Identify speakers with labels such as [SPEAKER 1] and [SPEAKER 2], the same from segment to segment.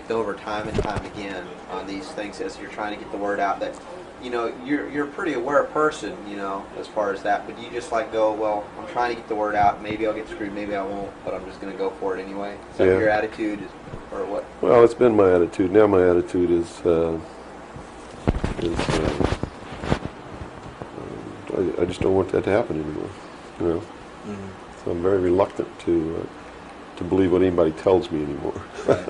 [SPEAKER 1] over time and time again on these things as you're trying to get the word out that, you know, you're a pretty aware person, you know, as far as that, but you just like go, well, I'm trying to get the word out, maybe I'll get screwed, maybe I won't, but I'm just going to go for it anyway. Is that your attitude, or what?
[SPEAKER 2] Well, it's been my attitude. Now my attitude is I just don't want that to happen anymore, you know. Mm-hmm. So I'm very reluctant to believe what anybody tells me anymore.
[SPEAKER 1] Right.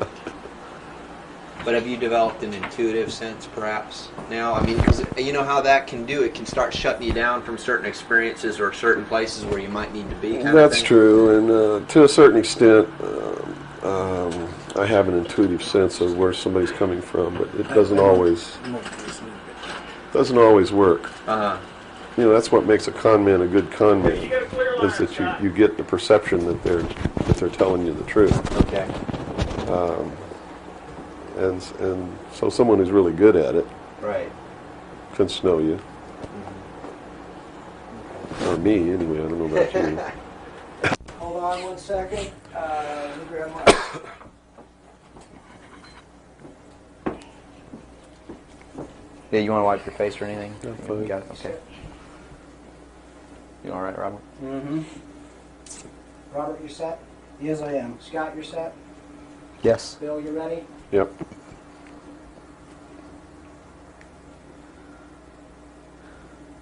[SPEAKER 1] But have you developed an intuitive sense, perhaps, now? I mean, because you know how that can do. It can start shutting you down from certain experiences or certain places where you might need to be.
[SPEAKER 2] That's true, and to a certain extent, I have an intuitive sense of where somebody's coming from, but it doesn't always work.
[SPEAKER 3] Uh-huh.
[SPEAKER 2] You know, that's what makes a con man a good con man, is that you get the perception that they're telling you the truth.
[SPEAKER 1] Okay.
[SPEAKER 2] And so someone who's really good at it,
[SPEAKER 1] right,
[SPEAKER 2] can snow you.
[SPEAKER 1] Mm-hmm.
[SPEAKER 2] Or me, anyway. I don't know about you.
[SPEAKER 3] Hold on 1 second. Let me grab my...
[SPEAKER 1] Yeah, you want to wipe your face or anything?
[SPEAKER 2] Yeah, fine.
[SPEAKER 1] You got it? Okay. You all right, Robert?
[SPEAKER 3] Mm-hmm. Robert, you set? Yes, I am. Scott, you're set?
[SPEAKER 1] Yes.
[SPEAKER 3] Bill, you ready?
[SPEAKER 2] Yep.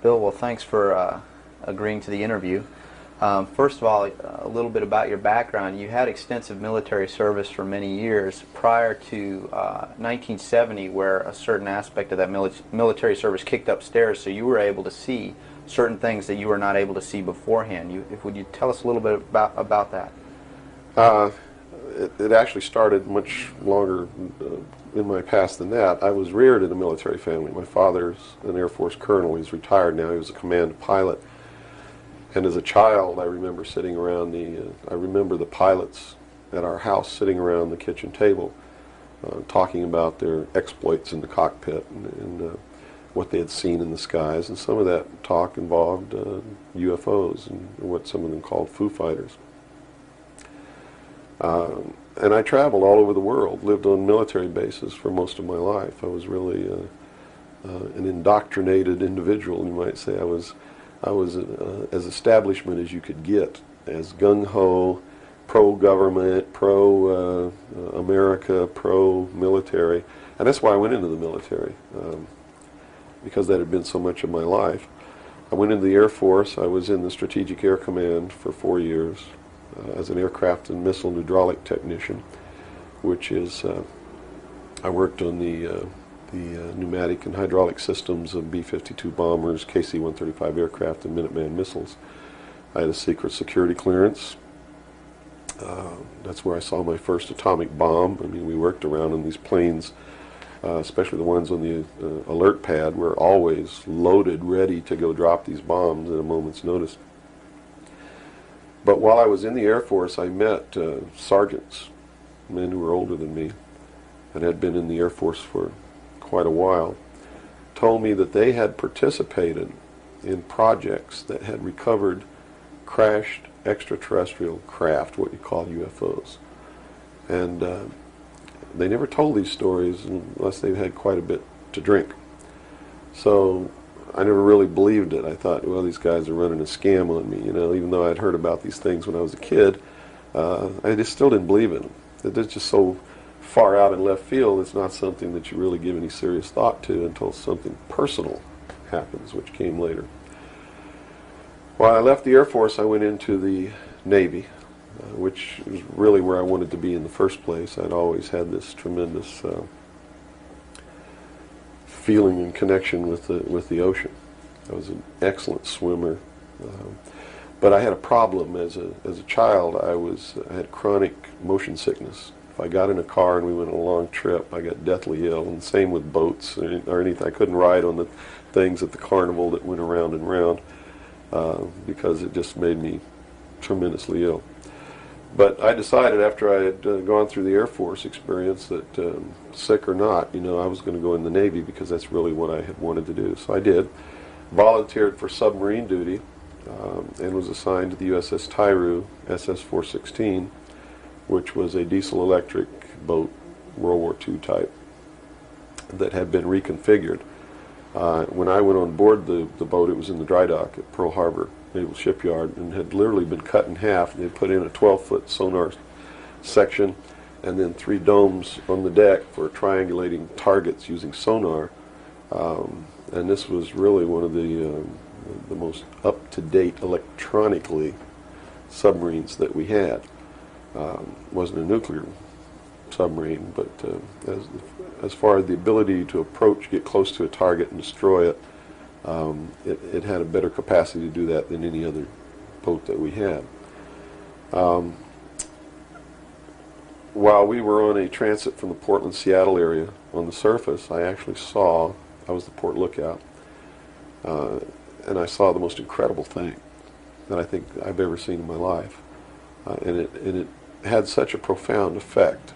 [SPEAKER 1] Bill, well, thanks for agreeing to the interview. First of all, a little bit about your background. You had extensive military service for many years prior to 1970, where a certain aspect of that military service kicked upstairs, so you were able to see certain things that you were not able to see beforehand. Would you tell us a little bit about that?
[SPEAKER 2] It actually started much longer in my past than that. I was reared in a military family. My father's an Air Force colonel. He's retired now. He was a command pilot. And as a child, I remember sitting around I remember the pilots at our house sitting around the kitchen table talking about their exploits in the cockpit and what they had seen in the skies. And some of that talk involved UFOs and what some of them called Foo Fighters. And I traveled all over the world, lived on military bases for most of my life. I was really an indoctrinated individual, you might say. I was as establishment as you could get, as gung-ho, pro-government, pro-America, pro-military. And that's why I went into the military, because that had been so much of my life. I went into the Air Force. I was in the Strategic Air Command for 4 years as an aircraft and missile and hydraulic technician, which is, I worked on the pneumatic and hydraulic systems of B-52 bombers, KC-135 aircraft, and Minuteman missiles. I had a secret security clearance. That's where I saw my first atomic bomb. I mean, we worked around in these planes, especially the ones on the alert pad, were always loaded, ready to go drop these bombs at a moment's notice. But while I was in the Air Force, I met sergeants, men who were older than me, and had been in the Air Force for quite a while, told me that they had participated in projects that had recovered crashed extraterrestrial craft, what you call UFOs. And they never told these stories unless they had quite a bit to drink. So I never really believed it. I thought, well, these guys are running a scam on me, you know, even though I'd heard about these things when I was a kid. I just still didn't believe in them. They're just so far out in left field, it's not something that you really give any serious thought to until something personal happens, which came later. When I left the Air Force, I went into the Navy, which is really where I wanted to be in the first place. I'd always had this tremendous feeling and connection with the ocean. I was an excellent swimmer, but I had a problem as a child. I had chronic motion sickness. If I got in a car and we went on a long trip, I got deathly ill, and same with boats or anything. I couldn't ride on the things at the carnival that went around and round because it just made me tremendously ill. But I decided after I had gone through the Air Force experience that sick or not, you know, I was going to go in the Navy because that's really what I had wanted to do. So I did. Volunteered for submarine duty and was assigned to the USS Tyru SS-416, which was a diesel-electric boat World War II type, that had been reconfigured. When I went on board the boat, it was in the dry dock at Pearl Harbor Naval Shipyard, and had literally been cut in half. They put in a 12-foot sonar section and then 3 domes on the deck for triangulating targets using sonar. And this was really one of the most up-to-date electronically submarines that we had. Wasn't a nuclear submarine, but as far as the ability to approach, get close to a target and destroy it, it had a better capacity to do that than any other boat that we had. While we were on a transit from the Portland-Seattle area on the surface, I was the port lookout, and I saw the most incredible thing that I think I've ever seen in my life. And it had such a profound effect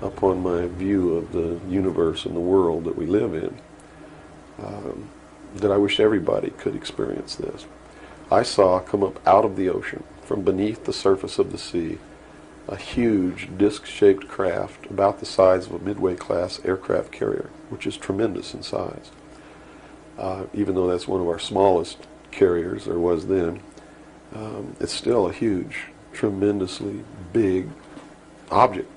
[SPEAKER 2] upon my view of the universe and the world that we live in, that I wish everybody could experience this. I saw come up out of the ocean, from beneath the surface of the sea, a huge disc-shaped craft about the size of a Midway-class aircraft carrier, which is tremendous in size. Even though that's one of our smallest carriers, or was then, it's still a huge, tremendously big object.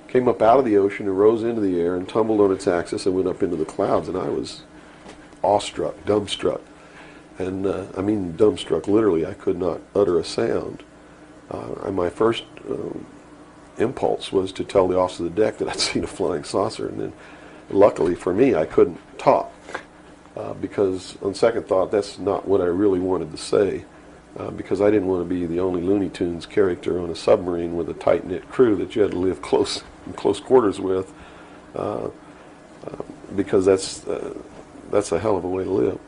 [SPEAKER 2] Came up out of the ocean and rose into the air and tumbled on its axis and went up into the clouds, and I was awestruck, dumbstruck. And I mean dumbstruck, literally. I could not utter a sound. And my first impulse was to tell the officer of the deck that I'd seen a flying saucer, and then luckily for me I couldn't talk, because on second thought that's not what I really wanted to say, because I didn't want to be the only Looney Tunes character on a submarine with a tight-knit crew that you had to live in close quarters with, because that's a hell of a way to live.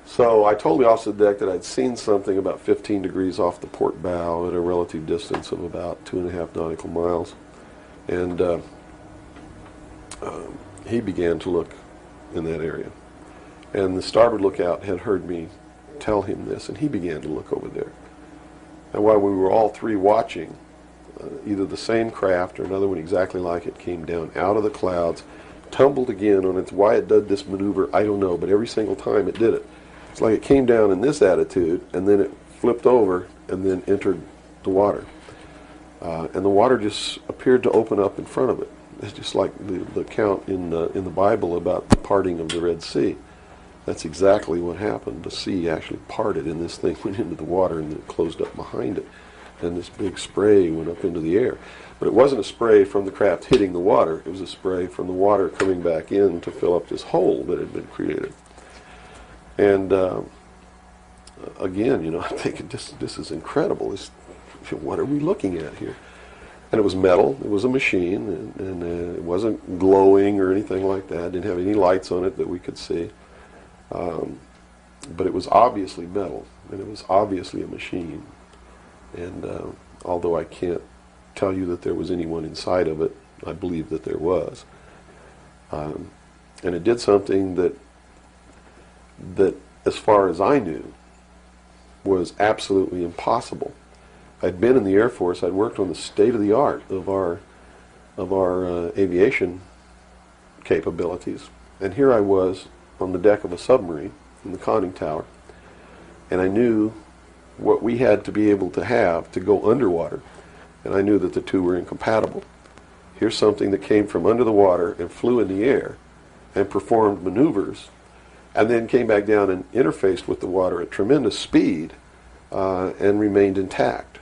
[SPEAKER 2] So I told the officer of the deck that I'd seen something about 15 degrees off the port bow at a relative distance of about 2.5 nautical miles. And he began to look in that area. And the starboard lookout had heard me tell him this, and he began to look over there. And while we were all three watching, either the same craft or another one exactly like it came down out of the clouds, tumbled again on its, why it did this maneuver, I don't know, but every single time it did it. It's like it came down in this attitude, and then it flipped over and then entered the water. And the water just appeared to open up in front of it. It's just like the account in the Bible about the parting of the Red Sea. That's exactly what happened. The sea actually parted, and this thing went into the water, and then it closed up behind it. And this big spray went up into the air. But it wasn't a spray from the craft hitting the water. It was a spray from the water coming back in to fill up this hole that had been created. And again, I'm thinking, this is incredible. What are we looking at here? And it was metal. It was a machine, and it wasn't glowing or anything like that. It didn't have any lights on it that we could see. But it was obviously metal, and it was obviously a machine. And although I can't tell you that there was anyone inside of it, I believe that there was. And it did something that, as far as I knew, was absolutely impossible. I'd been in the Air Force. I'd worked on the state-of-the-art of our aviation capabilities. And here I was on the deck of a submarine in the conning tower, and I knew what we had to be able to have to go underwater, and I knew that the two were incompatible. Here's something that came from under the water and flew in the air and performed maneuvers, and then came back down and interfaced with the water at tremendous speed and remained intact,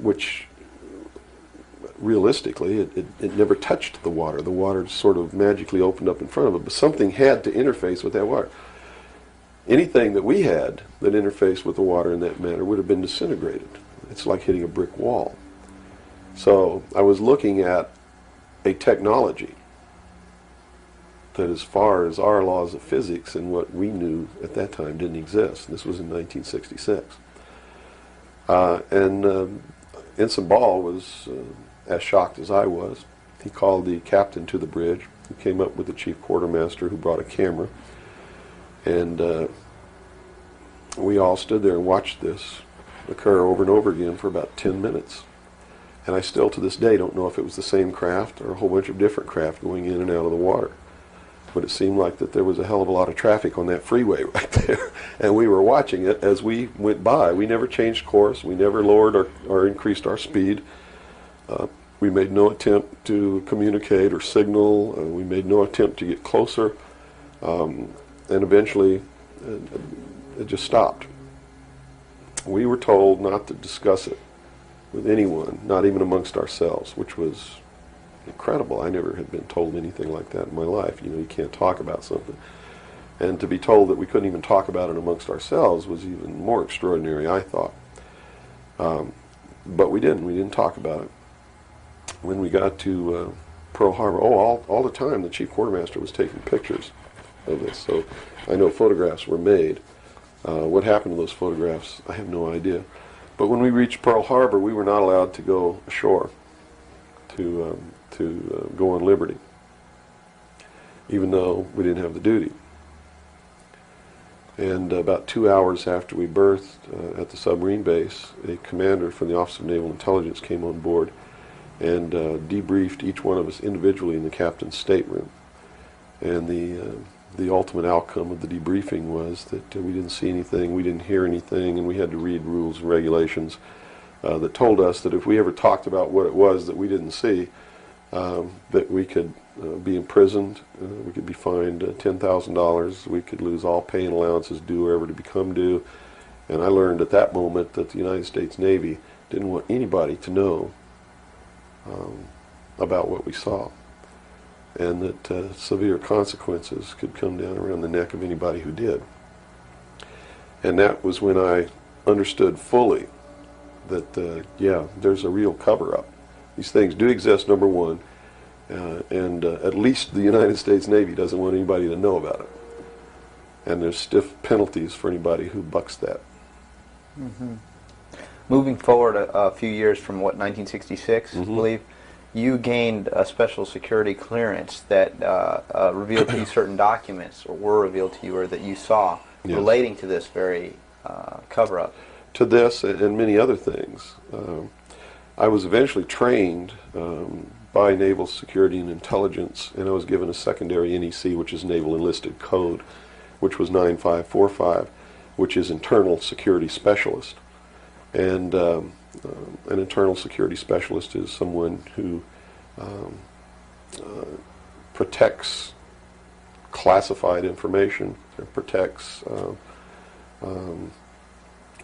[SPEAKER 2] which realistically it never touched the water. The water sort of magically opened up in front of it, but something had to interface with that water. Anything that we had that interfaced with the water in that manner would have been disintegrated. It's like hitting a brick wall. So I was looking at a technology that, as far as our laws of physics and what we knew at that time, didn't exist. This was in 1966. And Ensign Ball was as shocked as I was. He called the captain to the bridge, who came up with the chief quartermaster, who brought a camera. And we all stood there and watched this occur over and over again for about 10 minutes. And I still to this day don't know if it was the same craft or a whole bunch of different craft going in and out of the water. But it seemed like that there was a hell of a lot of traffic on that freeway right there. And we were watching it as we went by. We never changed course. We never lowered or increased our speed. We made no attempt to communicate or signal. We made no attempt to get closer. And eventually, it just stopped. We were told not to discuss it with anyone, not even amongst ourselves, which was incredible. I never had been told anything like that in my life. You know, you can't talk about something. And to be told that we couldn't even talk about it amongst ourselves was even more extraordinary, I thought. But we didn't. We didn't talk about it. When we got to Pearl Harbor, all the time the chief quartermaster was taking pictures of this. So I know photographs were made. What happened to those photographs, I have no idea. But when we reached Pearl Harbor, we were not allowed to go ashore to go on liberty, even though we didn't have the duty. And about 2 hours after we berthed at the submarine base, a commander from the Office of Naval Intelligence came on board and debriefed each one of us individually in the captain's stateroom. And the ultimate outcome of the debriefing was that we didn't see anything, we didn't hear anything, and we had to read rules and regulations that told us that if we ever talked about what it was that we didn't see, that we could be imprisoned, we could be fined $10,000, we could lose all pay and allowances due or ever to become due. And I learned at that moment that the United States Navy didn't want anybody to know about what we saw, and that severe consequences could come down around the neck of anybody who did. And that was when I understood fully that, yeah, there's a real cover-up. These things do exist, number one, and at least the United States Navy doesn't want anybody to know about it. And there's stiff penalties for anybody who bucks that.
[SPEAKER 1] Mm-hmm. Moving forward a few years from, what, 1966, I believe, you gained a special security clearance that revealed to you certain documents, or were revealed to you, or that you saw, yes, relating to this very cover-up.
[SPEAKER 2] To this and many other things. I was eventually trained by Naval Security and Intelligence, and I was given a secondary NEC, which is Naval Enlisted Code, which was 9545, which is Internal Security Specialist. And an internal security specialist is someone who protects classified information and protects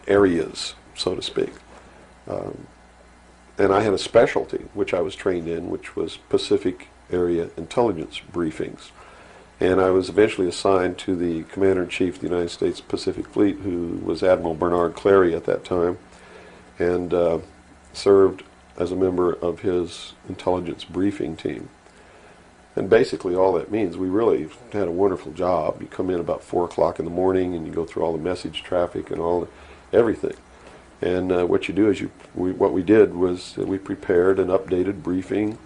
[SPEAKER 2] areas, so to speak. And I had a specialty, which I was trained in, which was Pacific Area Intelligence Briefings. And I was eventually assigned to the Commander-in-Chief of the United States Pacific Fleet, who was Admiral Bernard Clary at that time, and served as a member of his intelligence briefing team. And basically all that means, we really had a wonderful job. You come in about 4 o'clock in the morning and you go through all the message traffic and everything. And what you do is what we did was we prepared an updated briefing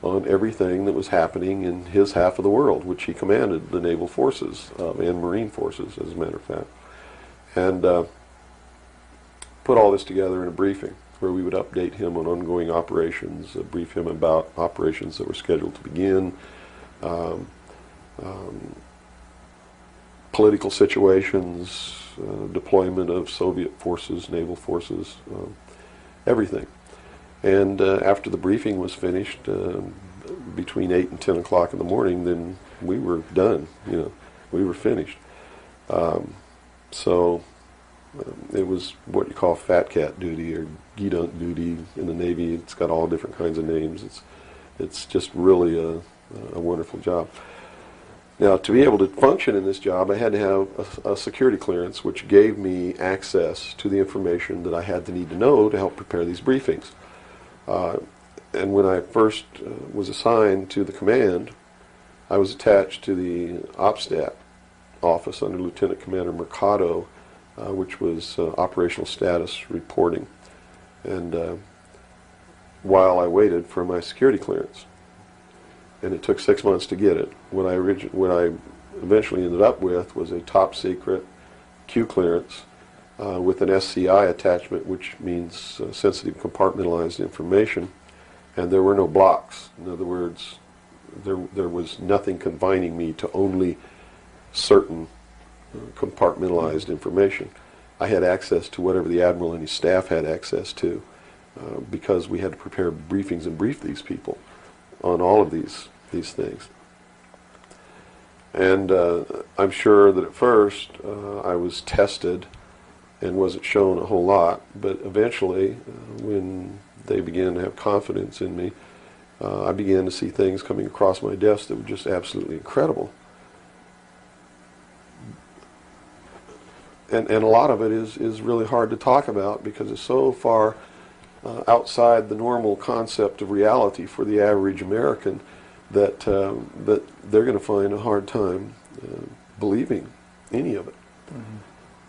[SPEAKER 2] on everything that was happening in his half of the world, which he commanded the naval forces and marine forces, as a matter of fact. And put all this together in a briefing where we would update him on ongoing operations, brief him about operations that were scheduled to begin, political situations, deployment of Soviet forces, naval forces, everything. And after the briefing was finished, between 8 and 10 o'clock in the morning, then we were done. We were finished. So it was what you call fat cat duty or gedunk duty in the Navy. It's got all different kinds of names. It's just really a wonderful job. Now, to be able to function in this job, I had to have a security clearance, which gave me access to the information that I had to need to know to help prepare these briefings. And when I first was assigned to the command, I was attached to the OPSTAT office under Lieutenant Commander Mercado, which was operational status reporting, and while I waited for my security clearance. And it took 6 months to get it. What I eventually ended up with was a top secret Q clearance with an SCI attachment, which means sensitive compartmentalized information, and there were no blocks. In other words, there was nothing confining me to only certain compartmentalized information. I had access to whatever the Admiral and his staff had access to, because we had to prepare briefings and brief these people on all of these things. And I'm sure that at first I was tested and wasn't shown a whole lot, but eventually when they began to have confidence in me, I began to see things coming across my desk that were just absolutely incredible. And a lot of it is really hard to talk about because it's so far outside the normal concept of reality for the average American that they're going to find a hard time believing any of it. Mm-hmm.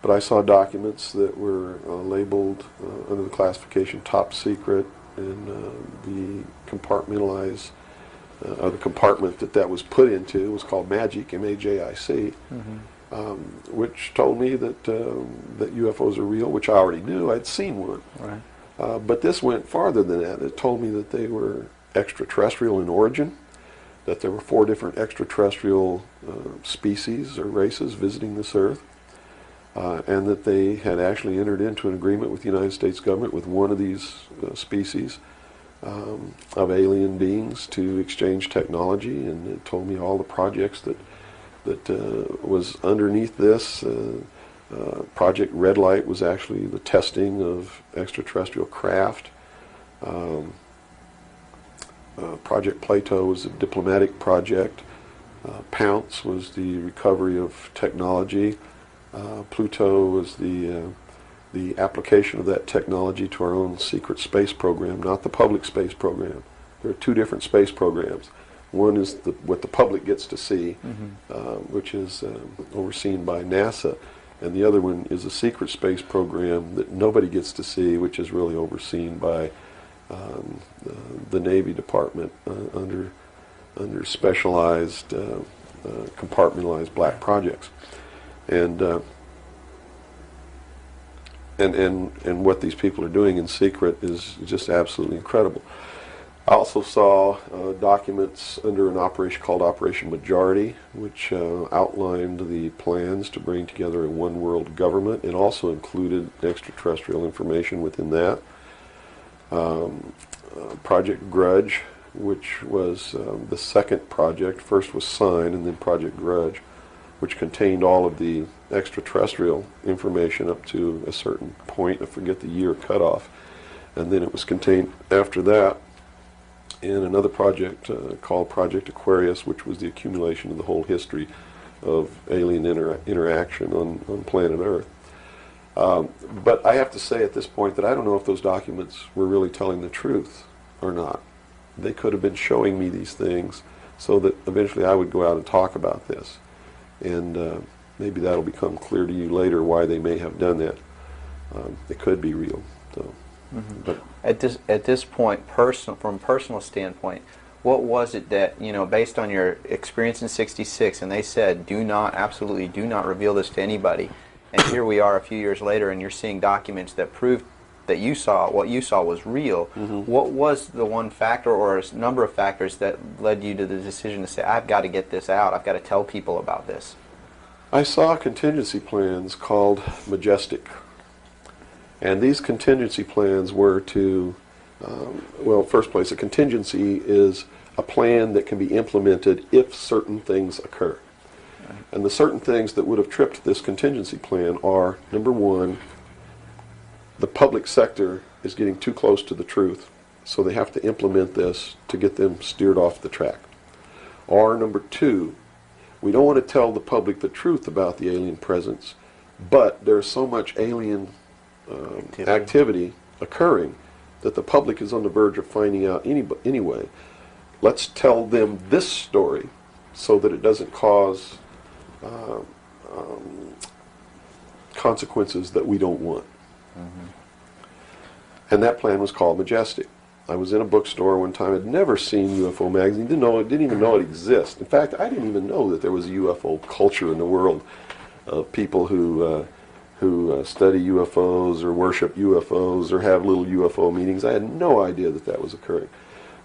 [SPEAKER 2] But I saw documents that were labeled under the classification top secret, and the compartmentalized, or the compartment that was put into was called MAJIC, M-A-J-I-C, mm-hmm. Which told me that UFOs are real, which I already knew. I'd seen one. Right. But this went farther than that. It told me that they were extraterrestrial in origin, that there were 4 different extraterrestrial species or races visiting this Earth, and that they had actually entered into an agreement with the United States government with one of these species of alien beings to exchange technology, and it told me all the projects that was underneath this. Project Red Light was actually the testing of extraterrestrial craft. Project Plato was a diplomatic project. Pounce was the recovery of technology. Pluto was the application of that technology to our own secret space program, not the public space program. There are 2 different space programs. One is what the public gets to see, mm-hmm. Which is overseen by NASA, and the other one is a secret space program that nobody gets to see, which is really overseen by the Navy Department under specialized compartmentalized black projects. And what these people are doing in secret is just absolutely incredible. I also saw documents under an operation called Operation Majority, which outlined the plans to bring together a one-world government, and also included extraterrestrial information within that. Project Grudge, which was the second project. First was Sign, and then Project Grudge, which contained all of the extraterrestrial information up to a certain point. I forget the year cutoff. And then it was contained after that in another project called Project Aquarius, which was the accumulation of the whole history of alien interaction on planet Earth. But I have to say at this point that I don't know if those documents were really telling the truth or not. They could have been showing me these things so that eventually I would go out and talk about this. And maybe that'll become clear to you later why they may have done that. It could be real. So,
[SPEAKER 1] mm-hmm. But at this point, from a personal standpoint, what was it that, based on your experience in '66, and they said, absolutely do not reveal this to anybody, and here we are a few years later, and you're seeing documents that prove that what you saw was real. Mm-hmm. What was the one factor or a number of factors that led you to the decision to say, I've got to get this out, I've got to tell people about this?
[SPEAKER 2] I saw contingency plans called Majestic. And these contingency plans were to, first place, a contingency is a plan that can be implemented if certain things occur. Right. And the certain things that would have tripped this contingency plan are, number one, the public sector is getting too close to the truth, so they have to implement this to get them steered off the track. Or number two, we don't want to tell the public the truth about the alien presence, but there's so much alien activity occurring that the public is on the verge of finding out anyway. Let's tell them this story so that it doesn't cause consequences that we don't want. Mm-hmm. And that plan was called Majestic. I was in a bookstore one time. I'd never seen UFO magazine. Didn't even know it existed. In fact, I didn't even know that there was a UFO culture in the world of people who who study UFOs or worship UFOs or have little UFO meetings. I had no idea that that was occurring.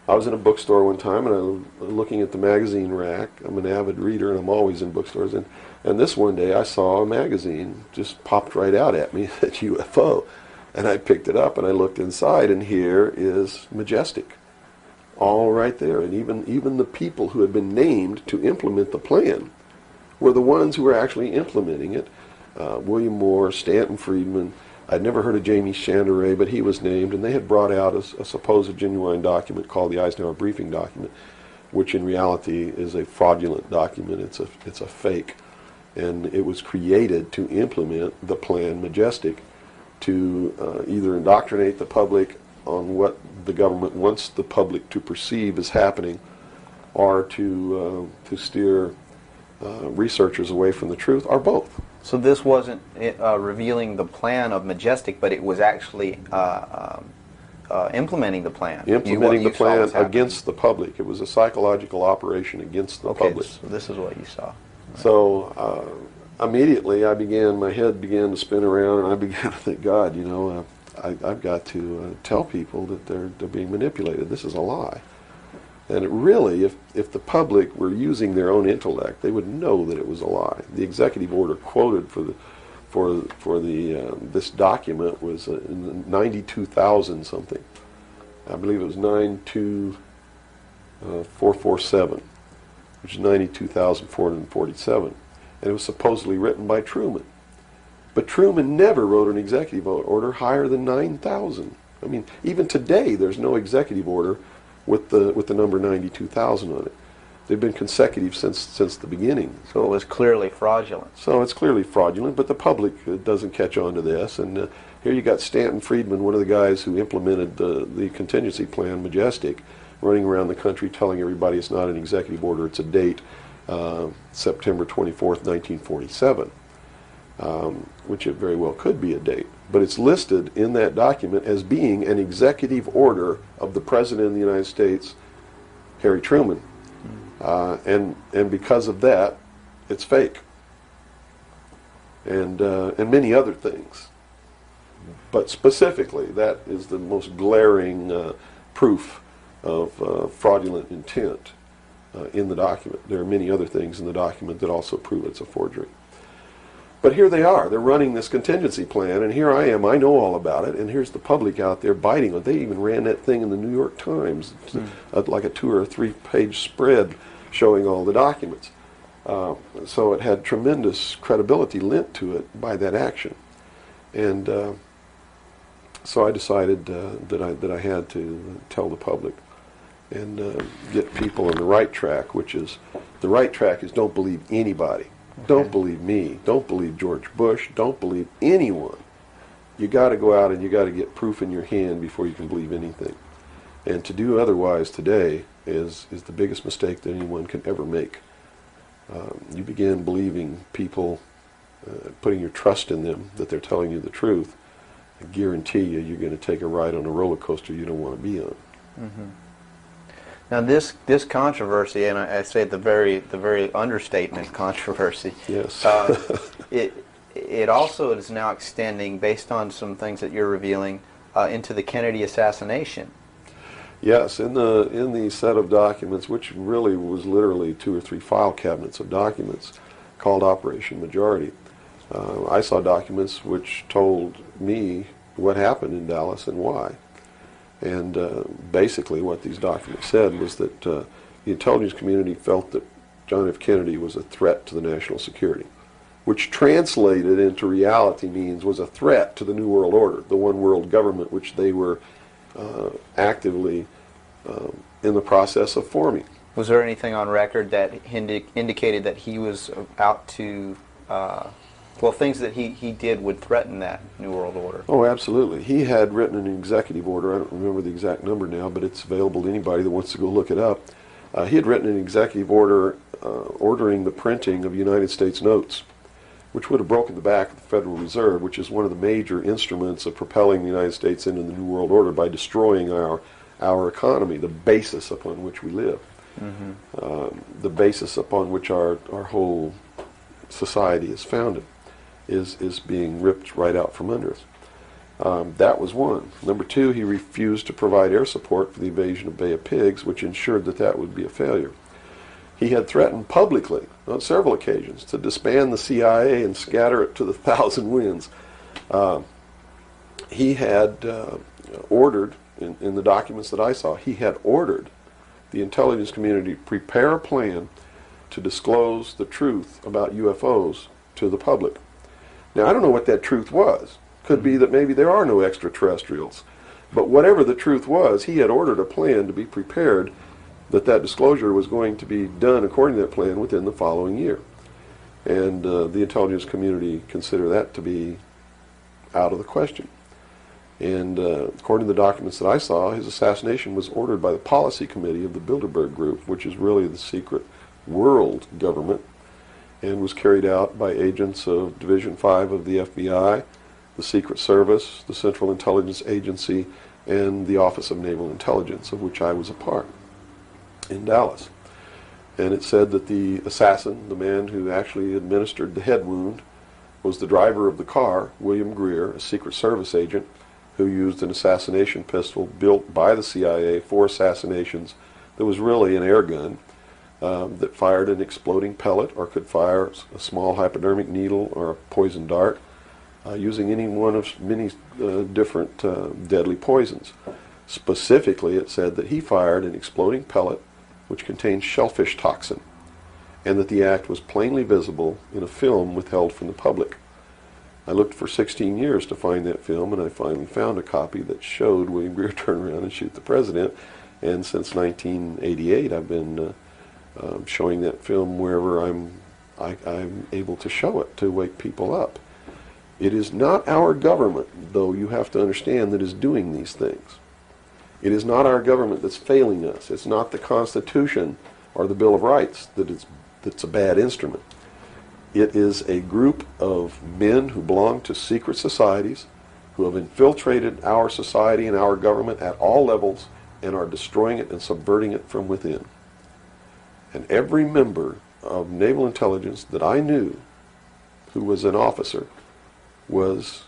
[SPEAKER 2] I was in a bookstore one time and I was looking at the magazine rack. I'm an avid reader and I'm always in bookstores. And this one day I saw a magazine just popped right out at me, that UFO. And I picked it up and I looked inside, and here is Majestic, all right there. And even the people who had been named to implement the plan were the ones who were actually implementing it. William Moore, Stanton Friedman. I'd never heard of Jamie Chandray, but he was named, and they had brought out a supposed genuine document called the Eisenhower Briefing Document, which in reality is a fraudulent document. It's a fake. And it was created to implement the plan Majestic, to either indoctrinate the public on what the government wants the public to perceive as happening, or to steer researchers away from the truth, or both.
[SPEAKER 1] So this wasn't revealing the plan of Majestic, but it was actually implementing the plan.
[SPEAKER 2] Implementing the plan against the public. It was a psychological operation against the public.
[SPEAKER 1] So this is what you saw. Right.
[SPEAKER 2] So immediately my head began to spin around, and I began to think, God, I've got to tell people that they're being manipulated. This is a lie. And it really, if the public were using their own intellect, they would know that it was a lie. The executive order quoted for this document was 92,000 something. I believe it was 92447, which is 92,447. And it was supposedly written by Truman. But Truman never wrote an executive order higher than 9,000. I mean, even today, there's no executive order with the number 92,000 on it. They've been consecutive since the beginning.
[SPEAKER 1] So it was clearly fraudulent.
[SPEAKER 2] So it's clearly fraudulent, but the public doesn't catch on to this. And here you got Stanton Friedman, one of the guys who implemented the contingency plan, Majestic, running around the country telling everybody it's not an executive order, it's a date, September 24th, 1947, which it very well could be a date. But it's listed in that document as being an executive order of the President of the United States, Harry Truman. And because of that, it's fake. And many other things. But specifically, that is the most glaring proof of fraudulent intent in the document. There are many other things in the document that also prove it's a forgery. But here they are. They're running this contingency plan, and here I am. I know all about it, and here's the public out there biting it. They even ran that thing in the New York Times, like a 2 or 3 page spread showing all the documents. So it had tremendous credibility lent to it by that action. And so I decided that I had to tell the public and get people on the right track, which is, the right track is don't believe anybody. Okay. Don't believe me. Don't believe George Bush. Don't believe anyone. You got to go out and you got to get proof in your hand before you can believe anything. And to do otherwise today is the biggest mistake that anyone can ever make. You begin believing people, putting your trust in them, that they're telling you the truth. I guarantee you're going to take a ride on a roller coaster you don't want to be on.
[SPEAKER 1] Mm-hmm. Now this controversy, and I say the very understatement controversy.
[SPEAKER 2] Yes.
[SPEAKER 1] It also is now extending, based on some things that you're revealing, into the Kennedy assassination.
[SPEAKER 2] Yes, in the set of documents, which really was literally 2 or 3 file cabinets of documents, called Operation Majority, I saw documents which told me what happened in Dallas and why. And basically what these documents said was that the intelligence community felt that John F. Kennedy was a threat to the national security, which translated into reality means was a threat to the New World Order, the one world government which they were actively in the process of forming.
[SPEAKER 1] Was there anything on record that indicated that he was out to... things that he did would threaten that New World Order? Oh,
[SPEAKER 2] absolutely. He had written an executive order. I don't remember the exact number now, but it's available to anybody that wants to go look it up. He had written an executive order ordering the printing of United States notes, which would have broken the back of the Federal Reserve, which is one of the major instruments of propelling the United States into the New World Order by destroying our economy, the basis upon which we live, the basis upon which our whole society is founded. is being ripped right out from under us. That was one. Number two, he refused to provide air support for the invasion of Bay of Pigs, which ensured that that would be a failure. He had threatened publicly on several occasions to disband the CIA and scatter it to the thousand winds. He had ordered, in the documents that I saw, he had ordered the intelligence community to prepare a plan to disclose the truth about UFOs to the public. Now, I don't know what that truth was. Could be that maybe there are no extraterrestrials. But whatever the truth was, he had ordered a plan to be prepared that disclosure was going to be done according to that plan within the following year. And the intelligence community consider that to be out of the question. And according to the documents that I saw, his assassination was ordered by the policy committee of the Bilderberg Group, which is really the secret world government, and was carried out by agents of Division 5 of the FBI, the Secret Service, the Central Intelligence Agency, and the Office of Naval Intelligence, of which I was a part, in Dallas. And it said that the assassin, the man who actually administered the head wound, was the driver of the car, William Greer, a Secret Service agent, who used an assassination pistol built by the CIA for assassinations that was really an air gun that fired an exploding pellet or could fire a small hypodermic needle or a poison dart, using any one of many different deadly poisons. Specifically, it said that he fired an exploding pellet which contained shellfish toxin, and that the act was plainly visible in a film withheld from the public. I looked for 16 years to find that film, and I finally found a copy that showed William Greer turn around and shoot the president. And since 1988, I've been showing that film wherever I'm able to show it to wake people up. It is not our government, though you have to understand, that is doing these things. It is not our government that's failing us. It's not the Constitution or the Bill of Rights that's a bad instrument. It is a group of men who belong to secret societies who have infiltrated our society and our government at all levels and are destroying it and subverting it from within. And every member of naval intelligence that I knew who was an officer was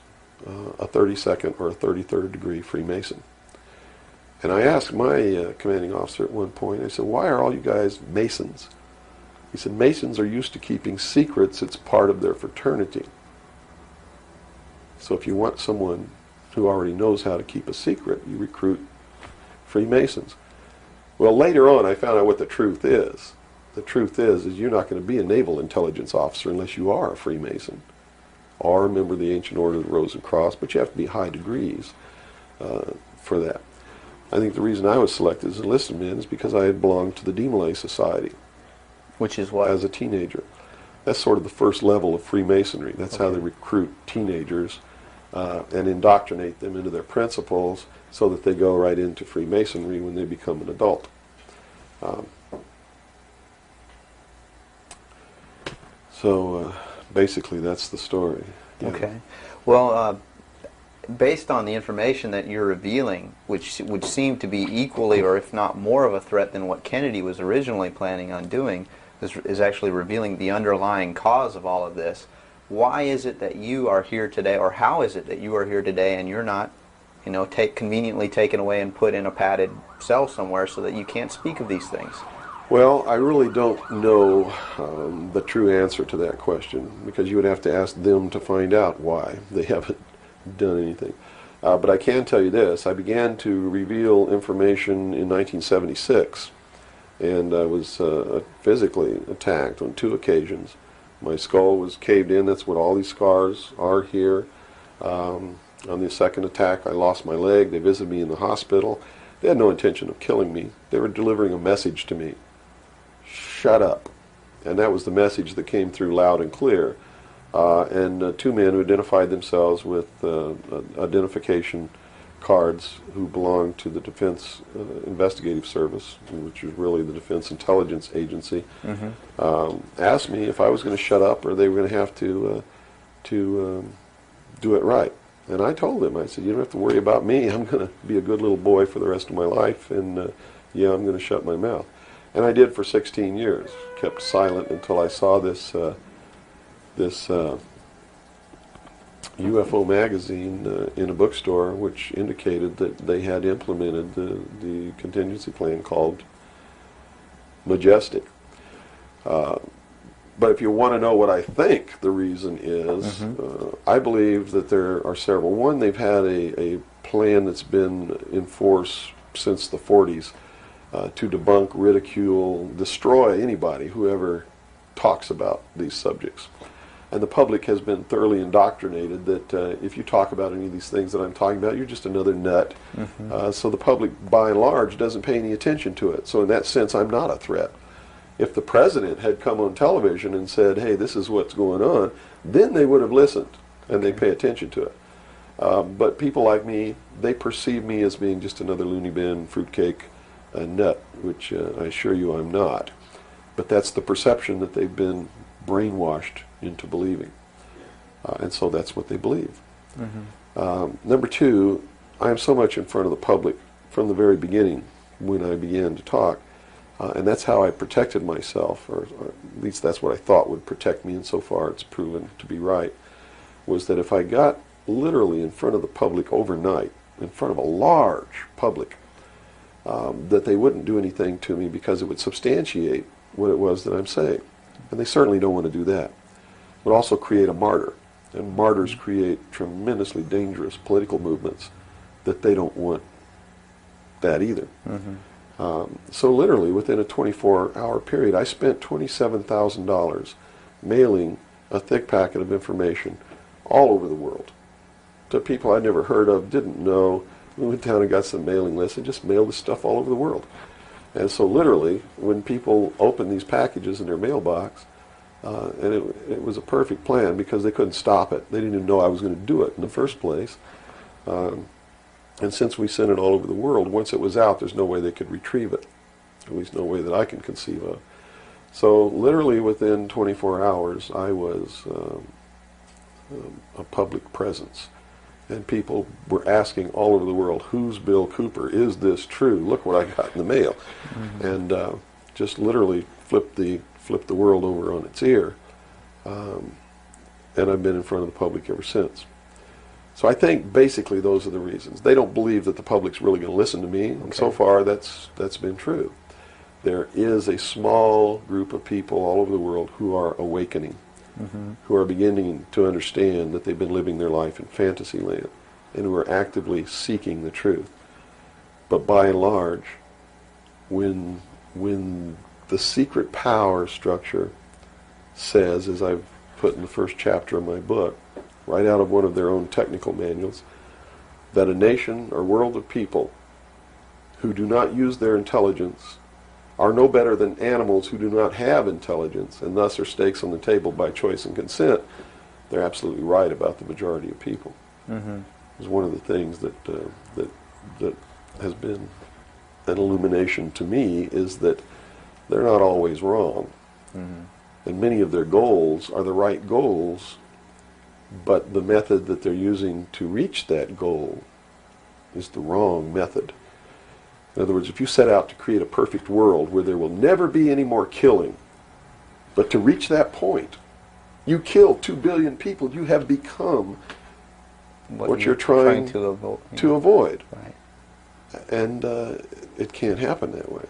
[SPEAKER 2] a 32nd or a 33rd degree Freemason. And I asked my commanding officer at one point, I said, why are all you guys Masons? He said, Masons are used to keeping secrets. It's part of their fraternity. So if you want someone who already knows how to keep a secret, you recruit Freemasons. Well, later on, I found out what the truth is. The truth is you're not going to be a naval intelligence officer unless you are a Freemason or a member of the Ancient Order of the Rose and Cross, but you have to be high degrees for that. I think the reason I was selected as an enlisted man is because I had belonged to the Demolay Society.
[SPEAKER 1] Which is what?
[SPEAKER 2] As a teenager. That's sort of the first level of Freemasonry. That's how they recruit teenagers and indoctrinate them into their principles so that they go right into Freemasonry when they become an adult. So basically that's the story. Yeah.
[SPEAKER 1] Okay. Well, based on the information that you're revealing, which would seem to be equally or if not more of a threat than what Kennedy was originally planning on doing, is actually revealing the underlying cause of all of this. Why is it that you are here today, or how is it that you are here today and you're not, conveniently taken away and put in a padded cell somewhere so that you can't speak of these things?
[SPEAKER 2] Well, I really don't know the true answer to that question, because you would have to ask them to find out why they haven't done anything. But I can tell you this. I began to reveal information in 1976, and I was physically attacked on 2 occasions. My skull was caved in. That's what all these scars are here. On the second attack, I lost my leg. They visited me in the hospital. They had no intention of killing me. They were delivering a message to me. Shut up. And that was the message that came through loud and clear. And 2 men who identified themselves with identification cards who belonged to the Defense Investigative Service, which is really the Defense Intelligence Agency, asked me if I was going to shut up or they were going to have to do it right. And I told them, I said, you don't have to worry about me. I'm going to be a good little boy for the rest of my life, and yeah, I'm going to shut my mouth. And I did for 16 years, kept silent until I saw this UFO magazine in a bookstore, which indicated that they had implemented the contingency plan called Majestic. But if you want to know what I think the reason is, I believe that there are several. One, they've had a plan that's been in force since the 40s to debunk, ridicule, destroy anybody who ever talks about these subjects. And the public has been thoroughly indoctrinated that if you talk about any of these things that I'm talking about, you're just another nut. So the public, by and large, doesn't pay any attention to it. So in that sense, I'm not a threat. If the president had come on television and said, hey, this is what's going on, then they would have listened and they'd pay attention to it. But people like me, they perceive me as being just another loony bin, fruitcake, nut, which I assure you I'm not. But that's the perception that they've been brainwashed into believing. And so that's what they believe. Number two, I am so much in front of the public from the very beginning when I began to talk. And that's how I protected myself, or at least that's what I thought would protect me, and so far it's proven to be right, was that if I got literally in front of the public overnight, in front of a large public, that they wouldn't do anything to me because it would substantiate what it was that I'm saying. And they certainly don't want to do that. It would also create a martyr, and martyrs create tremendously dangerous political movements that they don't want that either. So literally within a 24-hour period, I spent $27,000 mailing a thick packet of information all over the world to people I'd never heard of, didn't know. We went down and got some mailing lists and just mailed this stuff all over the world. And so literally, when people opened these packages in their mailbox, and it was a perfect plan because they couldn't stop it. They didn't even know I was going to do it in the first place. And since we sent it all over the world, once it was out, there's no way they could retrieve it. At least no way that I can conceive of. So literally within 24 hours, I was a public presence. And people were asking all over the world, who's Bill Cooper? Is this true? Look what I got in the mail. And just literally flipped the world over on its ear. And I've been in front of the public ever since. So I think basically those are the reasons. They don't believe that the public's really going to listen to me, and so far that's been true. There is a small group of people all over the world who are awakening, who are beginning to understand that they've been living their life in fantasy land, and who are actively seeking the truth. But by and large, when the secret power structure says, as I've put in the first chapter of my book, right out of one of their own technical manuals, that a nation or world of people who do not use their intelligence are no better than animals who do not have intelligence, and thus are stakes on the table by choice and consent, they're absolutely right about the majority of people. It's one of the things that has been an illumination to me, is that they're not always wrong. And many of their goals are the right goals, but the method that they're using to reach that goal is the wrong method. In other words, if you set out to create a perfect world where there will never be any more killing, but to reach that point, you kill 2 billion people, you have become what you're trying to avoid.
[SPEAKER 1] Right.
[SPEAKER 2] And it can't happen that way.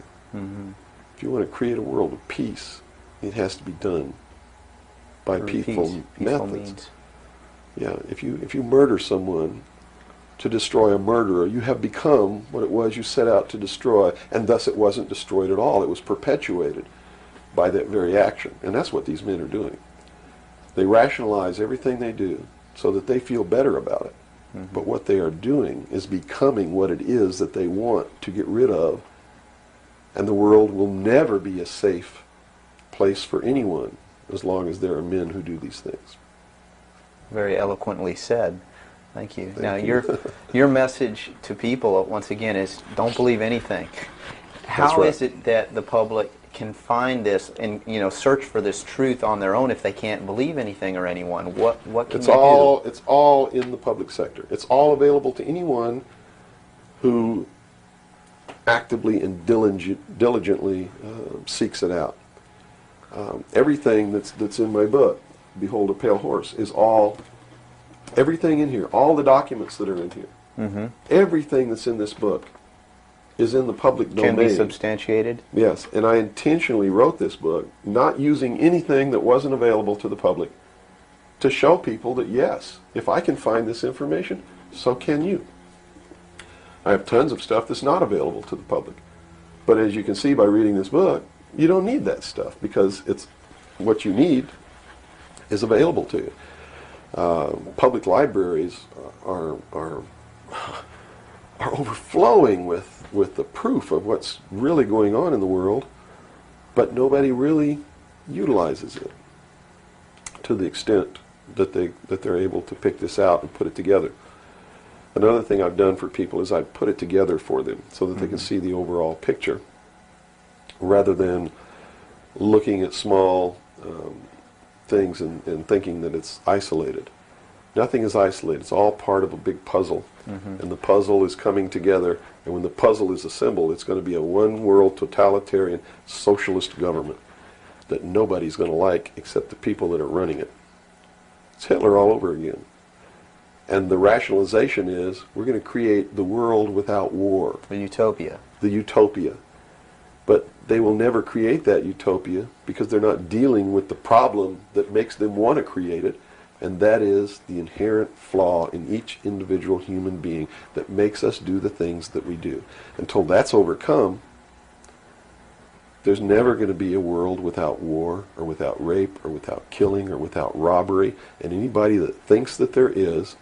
[SPEAKER 2] If you want to create a world of peace, it has to be done by peaceful methods.
[SPEAKER 1] Means.
[SPEAKER 2] Yeah, if you murder someone to destroy a murderer, you have become what it was you set out to destroy, and thus it wasn't destroyed at all. It was perpetuated by that very action. And that's what these men are doing. They rationalize everything they do so that they feel better about it. But what they are doing is becoming what it is that they want to get rid of, and the world will never be a safe place for anyone as long as there are men who do these things.
[SPEAKER 1] Very eloquently said. Thank you. Now,
[SPEAKER 2] you.
[SPEAKER 1] your message to people, once again, is don't believe anything. How
[SPEAKER 2] right.
[SPEAKER 1] is it that the public can find this and search for this truth on their own if they can't believe anything or anyone? What can you do?
[SPEAKER 2] It's all in the public sector. It's all available to anyone who actively and diligently seeks it out. Everything that's in my book, Behold a Pale Horse, is all Everything in here, all the documents that are in here, everything that's in this book is in the public domain.
[SPEAKER 1] Can be substantiated?
[SPEAKER 2] Yes, and I intentionally wrote this book not using anything that wasn't available to the public to show people that, yes, if I can find this information, so can you. I have tons of stuff that's not available to the public. But as you can see by reading this book, you don't need that stuff because it's what you need is available to you. Public libraries are overflowing with the proof of what's really going on in the world, but nobody really utilizes it to the extent that they're able to pick this out and put it together. Another thing I've done for people is I've put it together for them so that they can see the overall picture rather than looking at small things and thinking that it's isolated. Nothing is isolated. It's all part of a big puzzle. And the puzzle is coming together, and when the puzzle is assembled, it's going to be a one-world totalitarian socialist government that nobody's going to like except the people that are running it. It's Hitler all over again. And the rationalization is we're going to create the world without war.
[SPEAKER 1] The utopia.
[SPEAKER 2] The utopia. But they will never create that utopia because they're not dealing with the problem that makes them want to create it, and that is the inherent flaw in each individual human being that makes us do the things that we do. Until that's overcome, there's never going to be a world without war or without rape or without killing or without robbery, and anybody that thinks that there is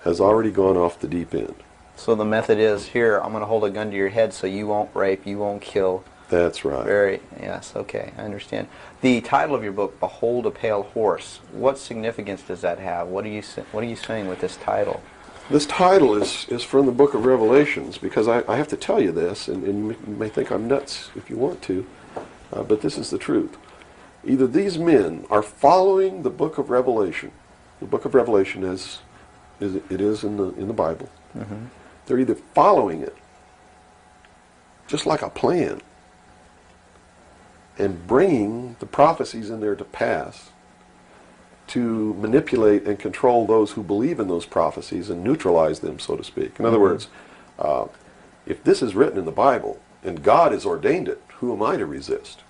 [SPEAKER 2] has already gone off the deep end.
[SPEAKER 1] So the method is, here, I'm going to hold a gun to your head so you won't rape, you won't kill.
[SPEAKER 2] That's right.
[SPEAKER 1] Yes, okay, I understand. The title of your book, Behold a Pale Horse, what significance does that have? What are you saying with this title?
[SPEAKER 2] This title is from the book of Revelations, because I have to tell you this, and you may think I'm nuts if you want to, but this is the truth. Either these men are following the book of Revelation. The book of Revelation is in the Bible. They're either following it just like a plan and bringing the prophecies in there to pass to manipulate and control those who believe in those prophecies and neutralize them, so to speak. In other words, if this is written in the Bible and God has ordained it, who am I to resist?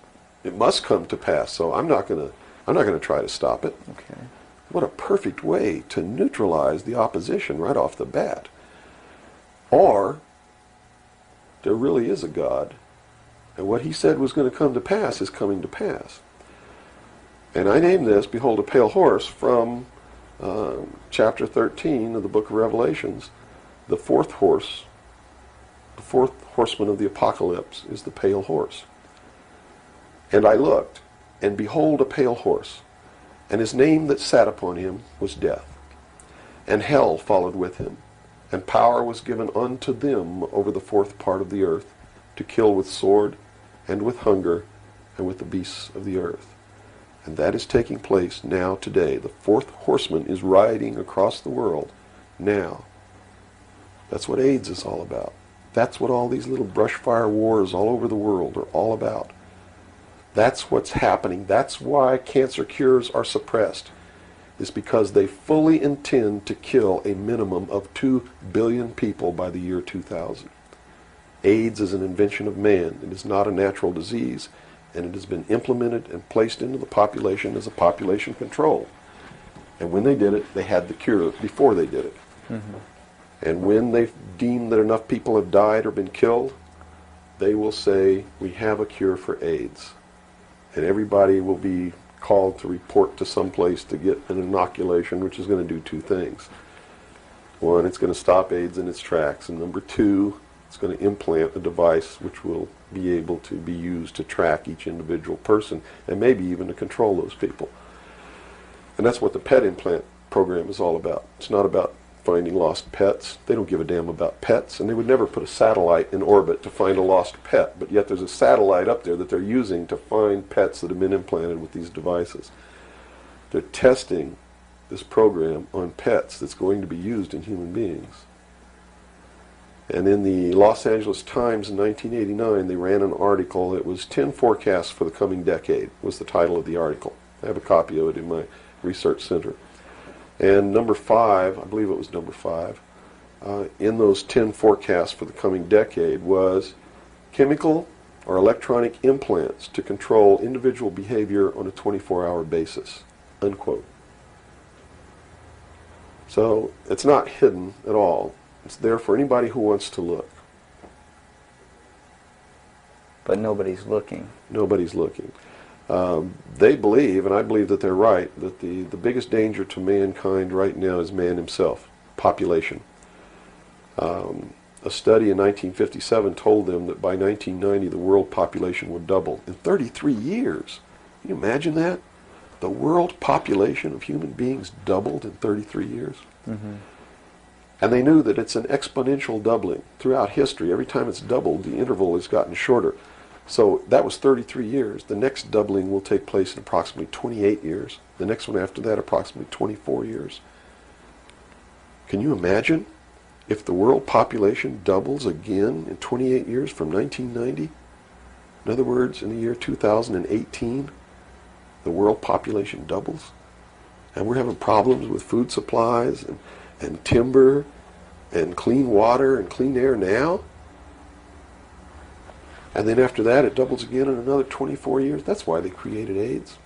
[SPEAKER 2] It must come to pass, so I'm not going to try to stop it.
[SPEAKER 1] Okay.
[SPEAKER 2] What a perfect way to neutralize the opposition right off the bat. Or there really is a God, and what he said was going to come to pass is coming to pass. And I named this, Behold a Pale Horse, from chapter 13 of the book of Revelations. The fourth horse, the fourth horseman of the apocalypse is the pale horse. And I looked, and behold a pale horse, and his name that sat upon him was Death. And hell followed with him, and power was given unto them over the fourth part of the earth, to kill with sword, and with hunger, and with the beasts of the earth. And that is taking place now today. The fourth horseman is riding across the world now. That's what AIDS is all about. That's what all these little brush fire wars all over the world are all about. That's what's happening. That's why cancer cures are suppressed. Is because they fully intend to kill a minimum of 2 billion people by the year 2000. AIDS is an invention of man. It is not a natural disease, and it has been implemented and placed into the population as a population control. And when they did it, they had the cure before they did it. And when they deem that enough people have died or been killed, they will say, we have a cure for AIDS. And everybody will be called to report to some place to get an inoculation, which is going to do two things. One, it's going to stop AIDS in its tracks, and number two, it's going to implant a device which will be able to be used to track each individual person and maybe even to control those people. And that's what the pet implant program is all about. It's not about finding lost pets. They don't give a damn about pets, and they would never put a satellite in orbit to find a lost pet, but yet there's a satellite up there that they're using to find pets that have been implanted with these devices. They're testing this program on pets that's going to be used in human beings. And in the Los Angeles Times in 1989, they ran an article. It was 10 forecasts for the coming decade, was the title of the article. I have a copy of it in my research center. And number 5, I believe it was number 5, in those 10 forecasts for the coming decade was chemical or electronic implants to control individual behavior on a 24-hour basis, unquote. So it's not hidden at all. It's there for anybody who wants to look.
[SPEAKER 1] But nobody's looking.
[SPEAKER 2] Nobody's looking. They believe, and I believe that they're right, that the biggest danger to mankind right now is man himself, population. A study in 1957 told them that by 1990 the world population would double in 33 years. Can you imagine that? The world population of human beings doubled in 33 years.
[SPEAKER 1] Mm-hmm.
[SPEAKER 2] And they knew that it's an exponential doubling throughout history. Every time it's doubled, the interval has gotten shorter. So that was 33 years. The next doubling will take place in approximately 28 years. The next one after that, approximately 24 years. Can you imagine if the world population doubles again in 28 years from 1990? In other words, in the year 2018, the world population doubles. And we're having problems with food supplies and timber and clean water and clean air now. And then after that, it doubles again in another 24 years. That's why they created AIDS.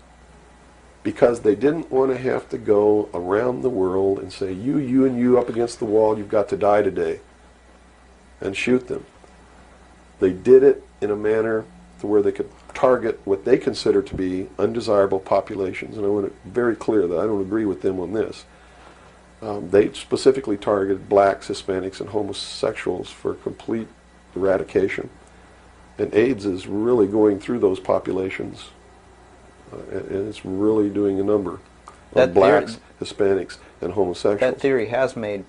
[SPEAKER 2] Because they didn't want to have to go around the world and say, you, and you up against the wall, you've got to die today. And shoot them. They did it in a manner to where they could target what they consider to be undesirable populations. And I want it very clear that I don't agree with them on this. They specifically targeted blacks, Hispanics, and homosexuals for complete eradication. And AIDS is really going through those populations, and it's really doing a number on blacks, Hispanics, and homosexuals.
[SPEAKER 1] That theory has made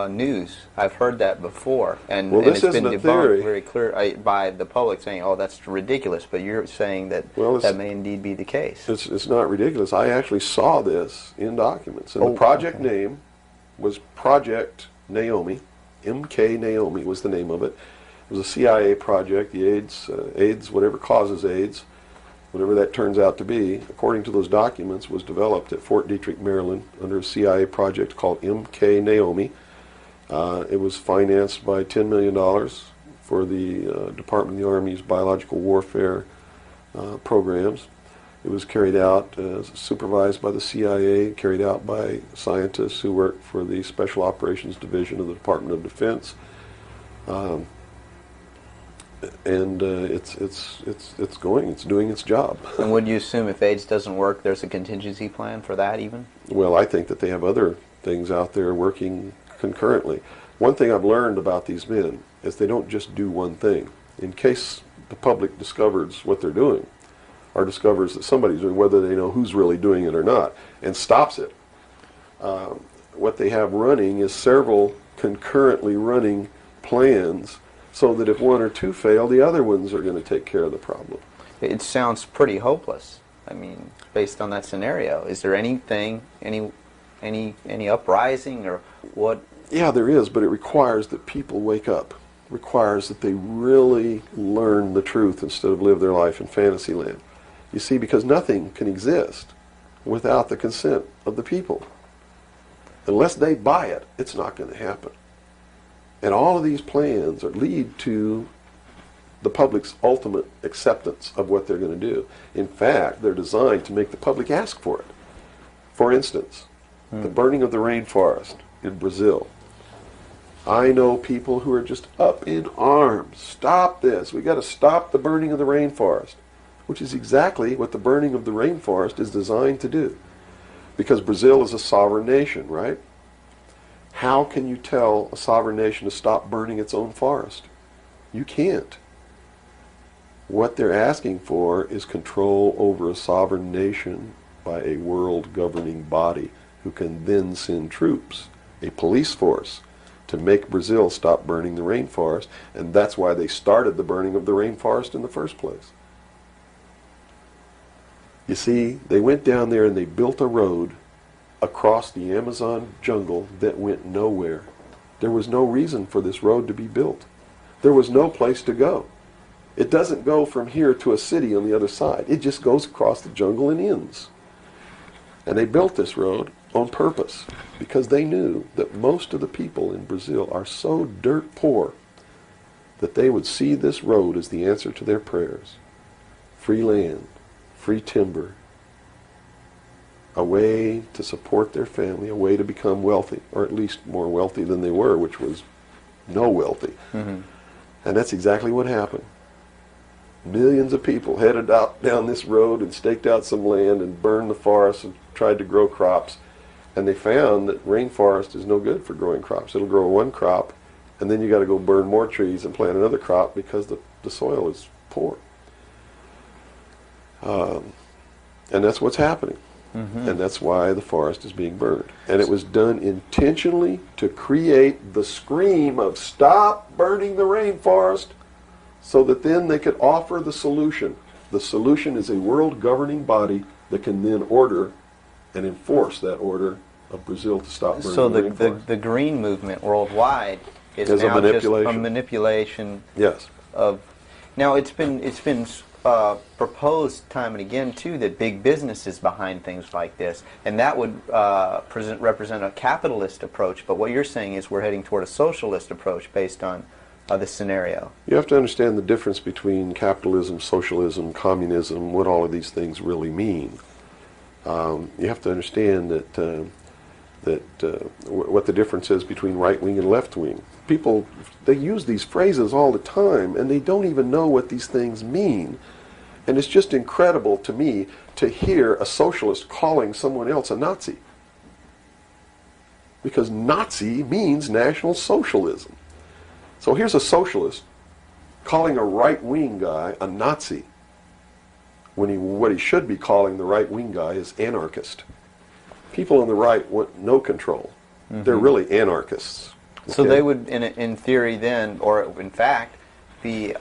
[SPEAKER 1] news. I've heard that before, and,
[SPEAKER 2] well,
[SPEAKER 1] and
[SPEAKER 2] this
[SPEAKER 1] it's been
[SPEAKER 2] isn't a
[SPEAKER 1] debunked
[SPEAKER 2] theory.
[SPEAKER 1] very clear by the public, saying, "Oh, that's ridiculous." But you're saying that that may indeed be the case.
[SPEAKER 2] It's not ridiculous. I actually saw this in documents, and the project name was Project Naomi. MK Naomi was the name of it. It was a CIA project. The AIDS, whatever causes AIDS, whatever that turns out to be, according to those documents, was developed at Fort Detrick, Maryland, under a CIA project called MK Naomi. It was financed by $10 million for the Department of the Army's biological warfare programs. It was carried out, supervised by the CIA, carried out by scientists who worked for the Special Operations Division of the Department of Defense. And it's doing its job.
[SPEAKER 1] And would you assume if AIDS doesn't work, there's a contingency plan for that even?
[SPEAKER 2] Well, I think that they have other things out there working concurrently. One thing I've learned about these men is they don't just do one thing. In case the public discovers what they're doing, or discovers that somebody's doing, whether they know who's really doing it or not, and stops it, what they have running is several concurrently running plans, so that if one or two fail, the other ones are going to take care of the problem.
[SPEAKER 1] It sounds pretty hopeless. I mean, based on that scenario, is there anything, any uprising or what?
[SPEAKER 2] Yeah, there is, but it requires that people wake up. It requires that they really learn the truth instead of live their life in fantasy land. You see, because nothing can exist without the consent of the people. Unless they buy it, it's not going to happen. And all of these plans lead to the public's ultimate acceptance of what they're going to do. In fact, they're designed to make the public ask for it. For instance, the burning of the rainforest in Brazil. I know people who are just up in arms. Stop this. We've got to stop the burning of the rainforest, which is exactly what the burning of the rainforest is designed to do. Because Brazil is a sovereign nation, right? How can you tell a sovereign nation to stop burning its own forest? You can't. What they're asking for is control over a sovereign nation by a world governing body who can then send troops, a police force, to make Brazil stop burning the rainforest. And that's why they started the burning of the rainforest in the first place. You see, they went down there and they built a road across the Amazon jungle that went nowhere. There was no reason for this road to be built. There was no place to go. It doesn't go from here to a city on the other side. It just goes across the jungle and ends. And they built this road on purpose, because they knew that most of the people in Brazil are so dirt poor that they would see this road as the answer to their prayers. Free land, free timber, a way to support their family, a way to become wealthy, or at least more wealthy than they were, which was no wealthy. Mm-hmm. And that's exactly what happened. Millions of people headed out down this road and staked out some land and burned the forest and tried to grow crops. And they found that rainforest is no good for growing crops. It'll grow one crop, and then you got to go burn more trees and plant another crop because the soil is poor. And that's what's happening. Mm-hmm. And that's why the forest is being burned. And it was done intentionally to create the scream of stop burning the rainforest, so that then they could offer the solution. The solution is a world governing body that can then order and enforce that order of Brazil to stop burning the rainforest.
[SPEAKER 1] So the green movement worldwide is now just a manipulation.
[SPEAKER 2] Yes.
[SPEAKER 1] Of now it's been proposed time and again too that big business is behind things like this, and that would represent a capitalist approach. But what you're saying is we're heading toward a socialist approach based on this scenario.
[SPEAKER 2] You have to understand the difference between capitalism, socialism, communism, what all of these things really mean. You have to understand what the difference is between right wing and left wing. People, they use these phrases all the time, and they don't even know what these things mean. And it's just incredible to me to hear a socialist calling someone else a Nazi. Because Nazi means National Socialism. So here's a socialist calling a right-wing guy a Nazi, when what he should be calling the right-wing guy is anarchist. People on the right want no control. Mm-hmm. They're really anarchists. Okay?
[SPEAKER 1] So they would, in theory then, or in fact, be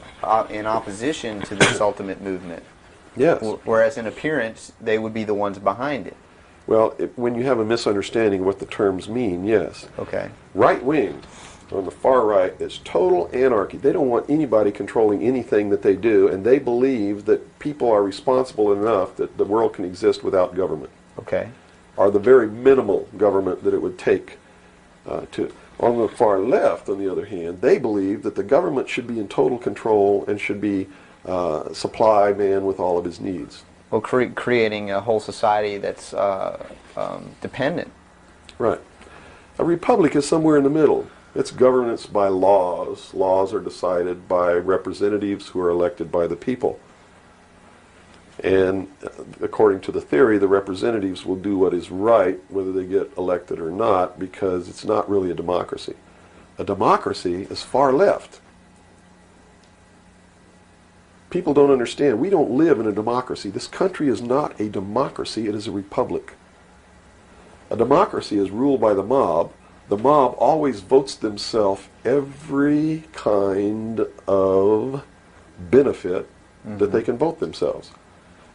[SPEAKER 1] in opposition to this ultimate movement.
[SPEAKER 2] Yes.
[SPEAKER 1] Whereas in appearance, they would be the ones behind it.
[SPEAKER 2] Well, when you have a misunderstanding of what the terms mean, yes.
[SPEAKER 1] Okay.
[SPEAKER 2] Right-wing on the far right is total anarchy. They don't want anybody controlling anything that they do, and they believe that people are responsible enough that the world can exist without government.
[SPEAKER 1] Okay.
[SPEAKER 2] Or the very minimal government that it would take to. On the far left, on the other hand, they believe that the government should be in total control and should be supply man with all of his needs.
[SPEAKER 1] Well, creating a whole society that's dependent.
[SPEAKER 2] Right. A republic is somewhere in the middle. It's governance by laws. Laws are decided by representatives who are elected by the people. And according to the theory, the representatives will do what is right, whether they get elected or not, because it's not really a democracy. A democracy is far left. People don't understand. We don't live in a democracy. This country is not a democracy. It is a republic. A democracy is ruled by the mob. The mob always votes themselves every kind of benefit that they can vote themselves.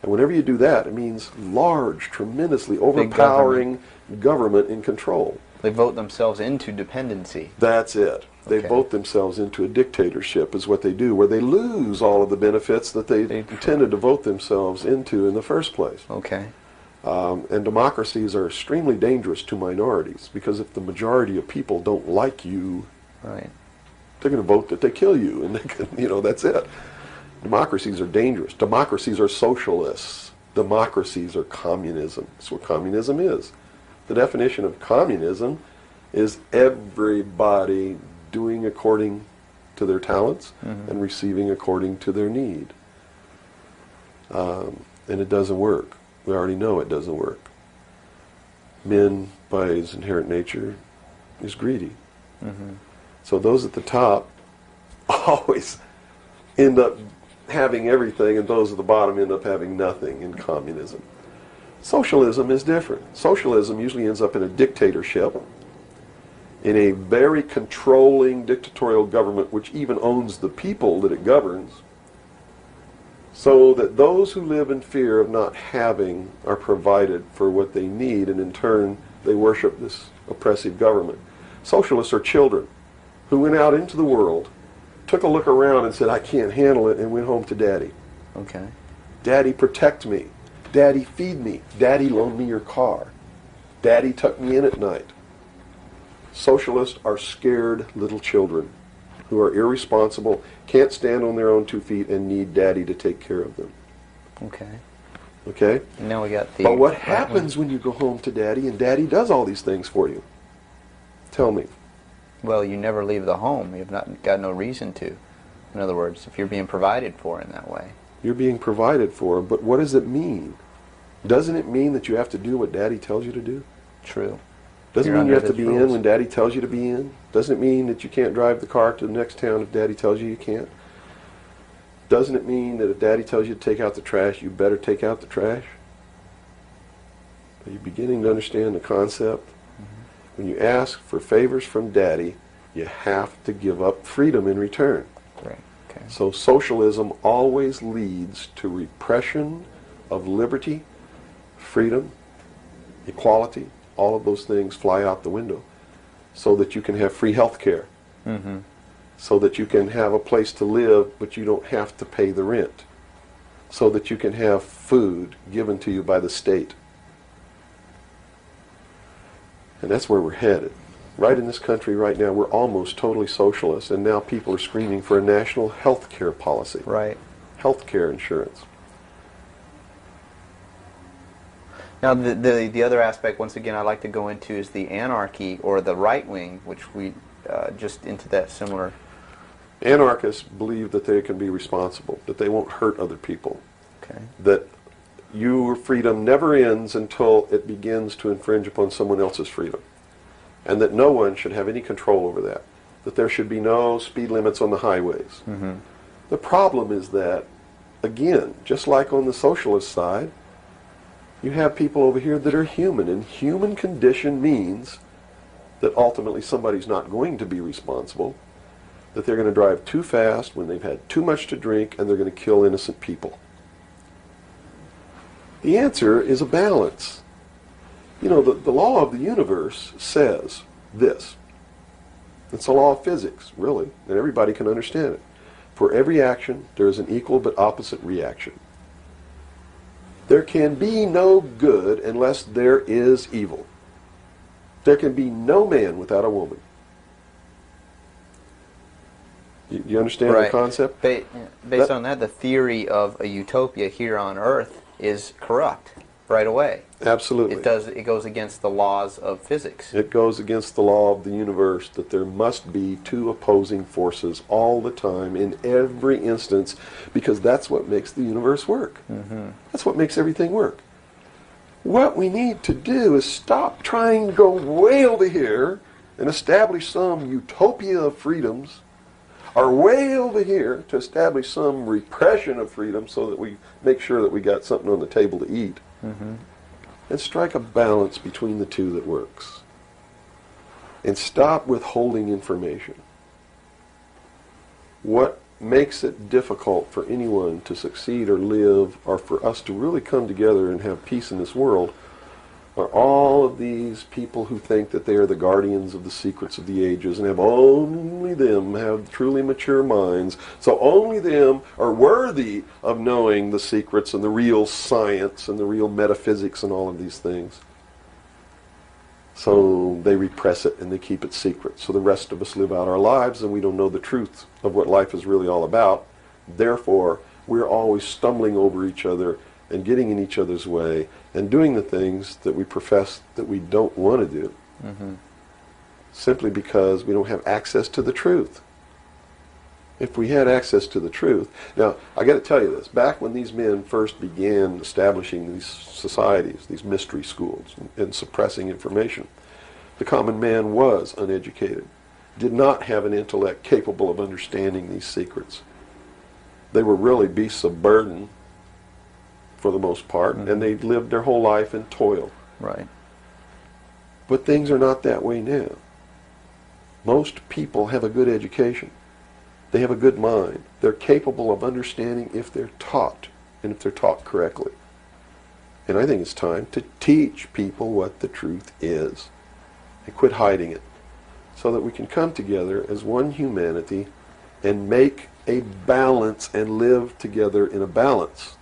[SPEAKER 2] And whenever you do that, it means large, tremendously overpowering government in control.
[SPEAKER 1] They vote themselves into dependency.
[SPEAKER 2] That's it. They
[SPEAKER 1] Okay.
[SPEAKER 2] vote themselves into a dictatorship is what they do, where they lose all of the benefits that they intended to vote themselves into in the first place.
[SPEAKER 1] Okay.
[SPEAKER 2] And democracies are extremely dangerous to minorities, because if the majority of people don't like you,
[SPEAKER 1] Right.
[SPEAKER 2] they're going to vote that they kill you, and they can, that's it. Democracies are dangerous. Democracies are socialists. Democracies are communism. That's what communism is. The definition of communism is everybody doing according to their talents and receiving according to their need. And it doesn't work. We already know it doesn't work. Man, by his inherent nature, is greedy. Mm-hmm. So those at the top always end up having everything, and those at the bottom end up having nothing in communism. Socialism is different. Socialism usually ends up in a dictatorship, in a very controlling dictatorial government which even owns the people that it governs, so that those who live in fear of not having are provided for what they need, and in turn they worship this oppressive government. Socialists are children who went out into the world, took a look around and said, I can't handle it, and went home to Daddy.
[SPEAKER 1] Okay.
[SPEAKER 2] Daddy, protect me. Daddy, feed me. Daddy, loan me your car. Daddy tuck me in at night. Socialists are scared little children who are irresponsible, can't stand on their own 2 feet, and need Daddy to take care of them.
[SPEAKER 1] Okay.
[SPEAKER 2] Okay?
[SPEAKER 1] And now we got the...
[SPEAKER 2] But what happens when you go home to Daddy and Daddy does all these things for you? Tell me.
[SPEAKER 1] Well, you never leave the home. You've not got no reason to. In other words, if you're being provided for in that way.
[SPEAKER 2] You're being provided for, but what does it mean? Doesn't it mean that you have to do what Daddy tells you to do?
[SPEAKER 1] True.
[SPEAKER 2] Doesn't
[SPEAKER 1] You're
[SPEAKER 2] mean you
[SPEAKER 1] under
[SPEAKER 2] have to
[SPEAKER 1] his
[SPEAKER 2] be in
[SPEAKER 1] rules.
[SPEAKER 2] when Daddy tells you to be in. Doesn't it mean that you can't drive the car to the next town if Daddy tells you you can't. Doesn't it mean that if Daddy tells you to take out the trash, you better take out the trash? Are you beginning to understand the concept? When you ask for favors from Daddy, you have to give up freedom in return.
[SPEAKER 1] Right. Okay.
[SPEAKER 2] So socialism always leads to repression of liberty, freedom, equality. All of those things fly out the window so that you can have free health care, so that you can have a place to live but you don't have to pay the rent, so that you can have food given to you by the state. And that's where we're headed. Right in this country right now, we're almost totally socialist, and now people are screaming for a national health care policy,
[SPEAKER 1] Right.
[SPEAKER 2] health care insurance.
[SPEAKER 1] Now, the other aspect, once again, I'd like to go into is the anarchy or the right wing, which we just into that similar.
[SPEAKER 2] Anarchists believe that they can be responsible, that they won't hurt other people,
[SPEAKER 1] Okay.
[SPEAKER 2] that your freedom never ends until it begins to infringe upon someone else's freedom, and that no one should have any control over that there should be no speed limits on the highways. The problem is that, again, just like on the socialist side, you have people over here that are human, and human condition means that ultimately somebody's not going to be responsible, that they're going to drive too fast when they've had too much to drink, and they're going to kill innocent people. The answer is a balance. You know, the law of the universe says this. It's a law of physics, really, and everybody can understand it. For every action, there is an equal but opposite reaction. There can be no good unless there is evil. There can be no man without a woman. You understand the concept?
[SPEAKER 1] Based on that, the theory of a utopia here on Earth is corrupt right away.
[SPEAKER 2] Absolutely.
[SPEAKER 1] It goes against the laws of physics.
[SPEAKER 2] It goes against the law of the universe that there must be two opposing forces all the time in every instance, because that's what makes the universe work. That's what makes everything work. What we need to do is stop trying to go way over here and establish some utopia of freedoms, or way over here to establish some repression of freedom so that we make sure that we got something on the table to eat. And strike a balance between the two that works. And stop withholding information. What makes it difficult for anyone to succeed or live, or for us to really come together and have peace in this world, are all of these people who think that they are the guardians of the secrets of the ages, and only them have truly mature minds, so only them are worthy of knowing the secrets and the real science and the real metaphysics and all of these things. So they repress it and they keep it secret, so the rest of us live out our lives and we don't know the truth of what life is really all about. Therefore, we're always stumbling over each other and getting in each other's way and doing the things that we profess that we don't want to do, simply because we don't have access to the truth. If we had access to the truth... Now, I got to tell you this. Back when these men first began establishing these societies, these mystery schools, and suppressing information, the common man was uneducated, did not have an intellect capable of understanding these secrets. They were really beasts of burden, for the most part, and they lived their whole life in toil.
[SPEAKER 1] Right.
[SPEAKER 2] But things are not that way now. Most people have a good education. They have a good mind. They're capable of understanding if they're taught, and if they're taught correctly. And I think it's time to teach people what the truth is, and quit hiding it, so that we can come together as one humanity and make a balance and live together in a balance.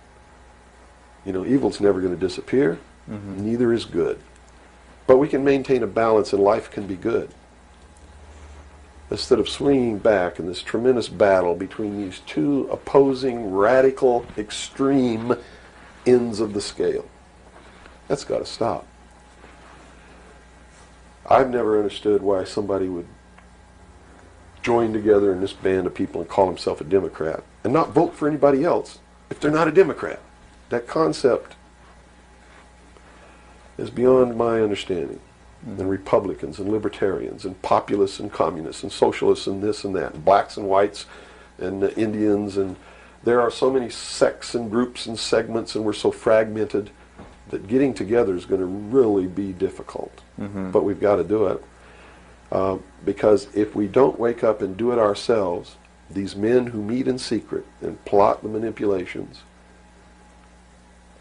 [SPEAKER 2] You know, evil's never going to disappear, neither is good. But we can maintain a balance and life can be good. Instead of swinging back in this tremendous battle between these two opposing, radical, extreme ends of the scale. That's got to stop. I've never understood why somebody would join together in this band of people and call himself a Democrat and not vote for anybody else if they're not a Democrat. That concept is beyond my understanding. And Republicans and Libertarians and Populists and Communists and Socialists and this and that, and blacks and whites and Indians, and there are so many sects and groups and segments, and we're so fragmented that getting together is going to really be difficult. But we've got to do it. Because if we don't wake up and do it ourselves, these men who meet in secret and plot the manipulations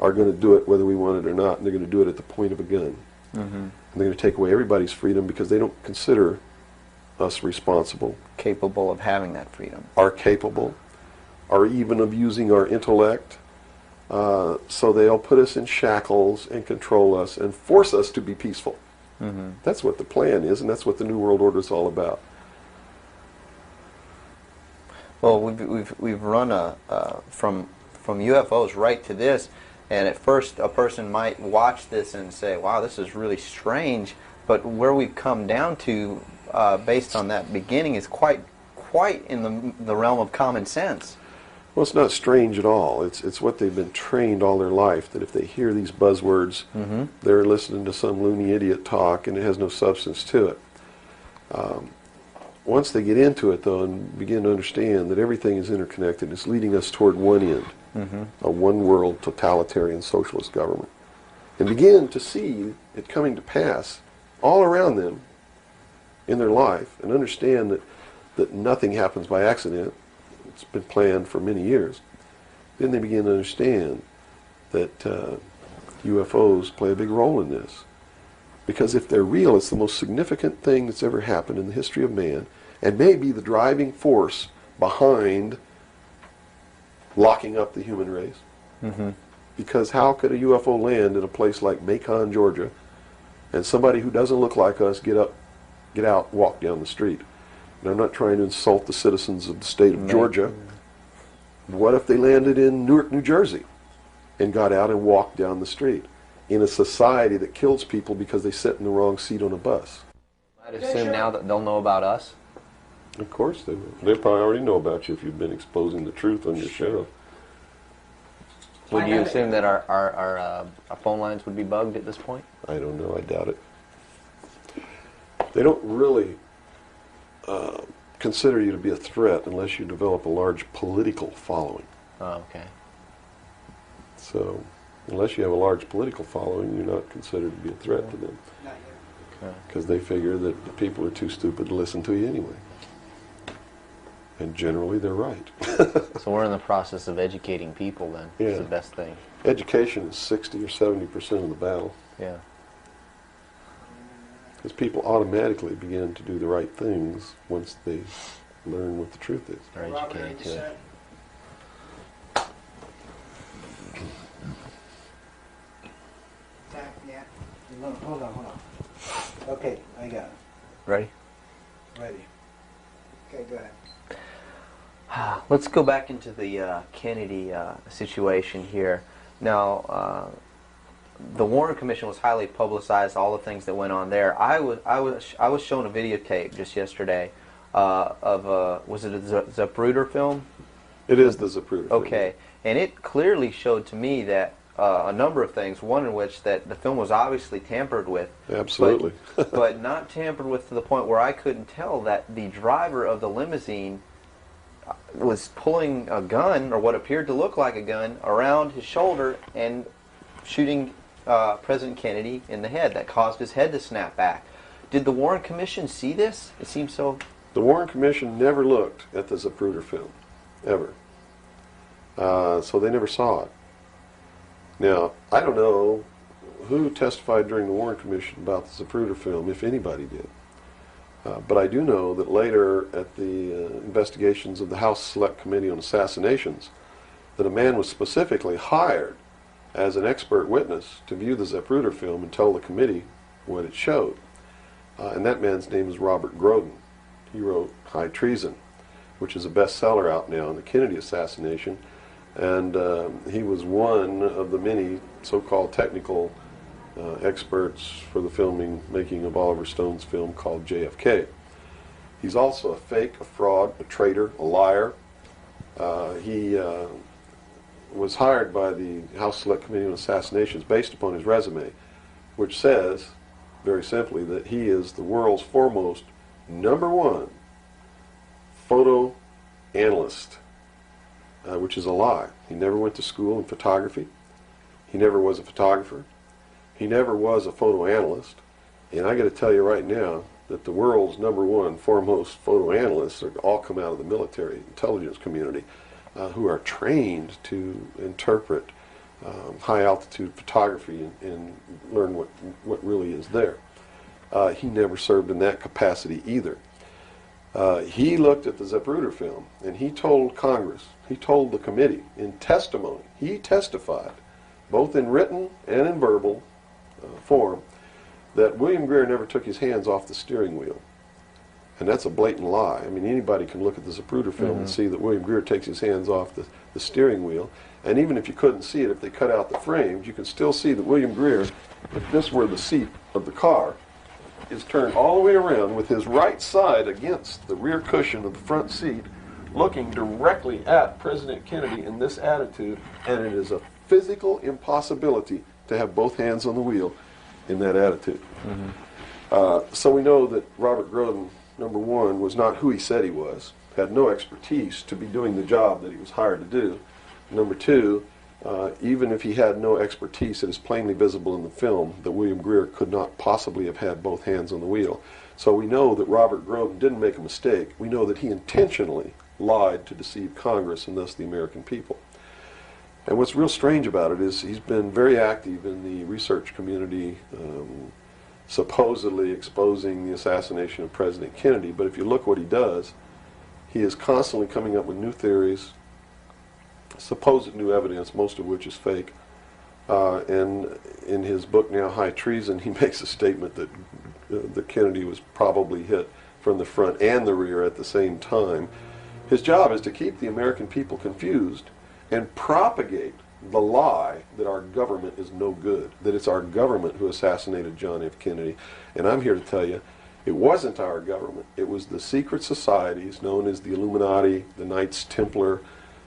[SPEAKER 2] are going to do it whether we want it or not, and they're going to do it at the point of a gun. And they're going to take away everybody's freedom because they don't consider us responsible,
[SPEAKER 1] Capable of having that freedom.
[SPEAKER 2] are capable, or even of using our intellect. So they'll put us in shackles and control us and force us to be peaceful. That's what the plan is, and that's what the New World Order is all about.
[SPEAKER 1] Well, we've run from UFOs right to this, and at first a person might watch this and say, "Wow, this is really strange." But where we've come down to, based on that beginning, is quite in the realm of common sense.
[SPEAKER 2] Well, it's not strange at all. It's what they've been trained all their life, that if they hear these buzzwords, they're listening to some loony idiot talk, and it has no substance to it. Once they get into it, though, and begin to understand that everything is interconnected, it's leading us toward one end, a one-world totalitarian socialist government, and begin to see it coming to pass all around them in their life, and understand that nothing happens by accident. It's been planned for many years. Then they begin to understand that UFOs play a big role in this. Because if they're real, it's the most significant thing that's ever happened in the history of man, and may be the driving force behind locking up the human race. Because how could a UFO land in a place like Macon, Georgia, and somebody who doesn't look like us get out, walk down the street? And I'm not trying to insult the citizens of the state of Georgia. What if they landed in Newark, New Jersey, and got out and walked down the street in a society that kills people because they sit in the wrong seat on a bus?
[SPEAKER 4] I'd assume now that they'll know about us.
[SPEAKER 2] Of course they will. They probably already know about you if you've been exposing the truth on your show.
[SPEAKER 4] Would you assume that our phone lines would be bugged at this point?
[SPEAKER 2] I don't know. I doubt it. They don't really consider you to be a threat unless you develop a large political following.
[SPEAKER 4] Oh, okay.
[SPEAKER 2] So, unless you have a large political following, you're not considered to be a threat to them.
[SPEAKER 3] Not yet.
[SPEAKER 2] Because they figure that the people are too stupid to listen to you anyway. And generally, they're right.
[SPEAKER 4] So we're in the process of educating people then.
[SPEAKER 2] Yeah.
[SPEAKER 4] Is the best thing.
[SPEAKER 2] Education is 60 or 70% of the battle.
[SPEAKER 4] Yeah.
[SPEAKER 2] Because people automatically begin to do the right things once they learn what the truth is.
[SPEAKER 4] They're educated to it.
[SPEAKER 3] Yeah. Hold on. Okay, I got it.
[SPEAKER 1] Ready?
[SPEAKER 3] Ready. Okay, go ahead.
[SPEAKER 1] Let's go back into the Kennedy situation here. Now, the Warren Commission was highly publicized. All the things that went on there. I was shown a videotape just yesterday of was it a Zapruder film?
[SPEAKER 2] It is the Zapruder film.
[SPEAKER 1] Okay, and it clearly showed to me that a number of things. One in which that the film was obviously tampered with.
[SPEAKER 2] Absolutely.
[SPEAKER 1] but not tampered with to the point where I couldn't tell that the driver of the limousine was pulling a gun, or what appeared to look like a gun, around his shoulder and shooting President Kennedy in the head. That caused his head to snap back. Did the Warren Commission see this? It seems so.
[SPEAKER 2] The Warren Commission never looked at the Zapruder film, ever. So they never saw it. Now, I don't know who testified during the Warren Commission about the Zapruder film, if anybody did. But I do know that later at the investigations of the House Select Committee on Assassinations, that a man was specifically hired as an expert witness to view the Zapruder film and tell the committee what it showed. And that man's name is Robert Groden. He wrote High Treason, which is a bestseller out now on the Kennedy assassination. And he was one of the many so-called technical experts for the making of Oliver Stone's film called JFK. He's also a fake, a fraud, a traitor, a liar. He was hired by the House Select Committee on Assassinations based upon his resume, which says, very simply, that he is the world's foremost #1 photo analyst, which is a lie. He never went to school in photography. He never was a photographer. He never was a photo analyst. And I got to tell you right now that the world's #1 foremost photo analysts are all come out of the military intelligence community, who are trained to interpret high altitude photography and learn what really is there. He never served in that capacity either. He looked at the Zapruder film and he told Congress, he told the committee in testimony, he testified both in written and in verbal form that William Greer never took his hands off the steering wheel. And that's a blatant lie. I mean, anybody can look at the Zapruder film and see that William Greer takes his hands off the steering wheel. And even if you couldn't see it, if they cut out the frames, you can still see that William Greer, if this were the seat of the car, is turned all the way around with his right side against the rear cushion of the front seat, looking directly at President Kennedy in this attitude, and it is a physical impossibility to have both hands on the wheel in that attitude. So we know that Robert Groden, #1, was not who he said he was, had no expertise to be doing the job that he was hired to do. #2, even if he had no expertise, it is plainly visible in the film that William Greer could not possibly have had both hands on the wheel. So we know that Robert Groden didn't make a mistake. We know that he intentionally lied to deceive Congress and thus the American people. And what's real strange about it is he's been very active in the research community, supposedly exposing the assassination of President Kennedy. But if you look what he does, he is constantly coming up with new theories, supposed new evidence, most of which is fake. And in his book now, High Treason, he makes a statement that Kennedy was probably hit from the front and the rear at the same time. His job is to keep the American people confused and propagate the lie that our government is no good, that it's our government who assassinated John F. Kennedy. And I'm here to tell you, it wasn't our government. It was the secret societies known as the Illuminati, the Knights Templar,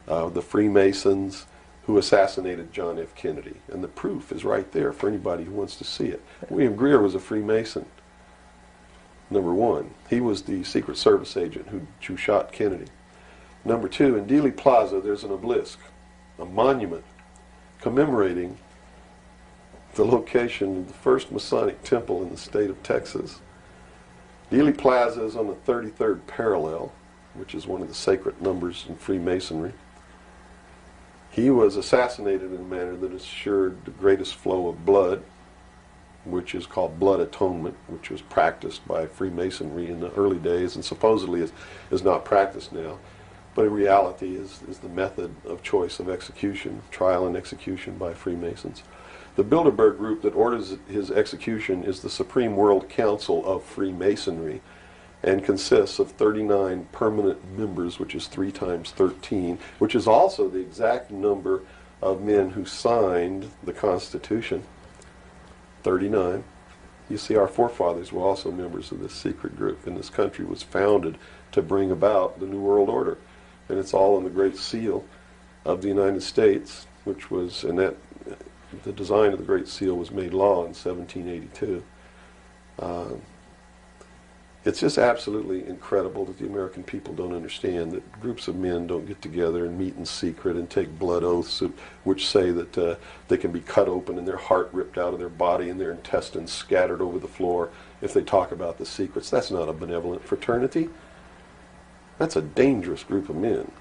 [SPEAKER 2] the Freemasons, who assassinated John F. Kennedy. And the proof is right there for anybody who wants to see it. William Greer was a Freemason, #1. He was the Secret Service agent who shot Kennedy. #2, in Dealey Plaza, there's an obelisk, a monument commemorating the location of the first Masonic temple in the state of Texas. Dealey Plaza is on the 33rd parallel, which is one of the sacred numbers in Freemasonry. He was assassinated in a manner that assured the greatest flow of blood, which is called blood atonement, which was practiced by Freemasonry in the early days and supposedly is not practiced now. But in reality is the method of choice of execution, trial and execution by Freemasons. The Bilderberg group that orders his execution is the Supreme World Council of Freemasonry and consists of 39 permanent members, which is 3 times 13, which is also the exact number of men who signed the Constitution, 39. You see, our forefathers were also members of this secret group, and this country was founded to bring about the New World Order. And it's all in the Great Seal of the United States, which was, and that the design of the Great Seal was made law in 1782. It's just absolutely incredible that the American people don't understand that groups of men don't get together and meet in secret and take blood oaths which say that they can be cut open and their heart ripped out of their body and their intestines scattered over the floor if they talk about the secrets. That's not a benevolent fraternity. That's a dangerous group of men.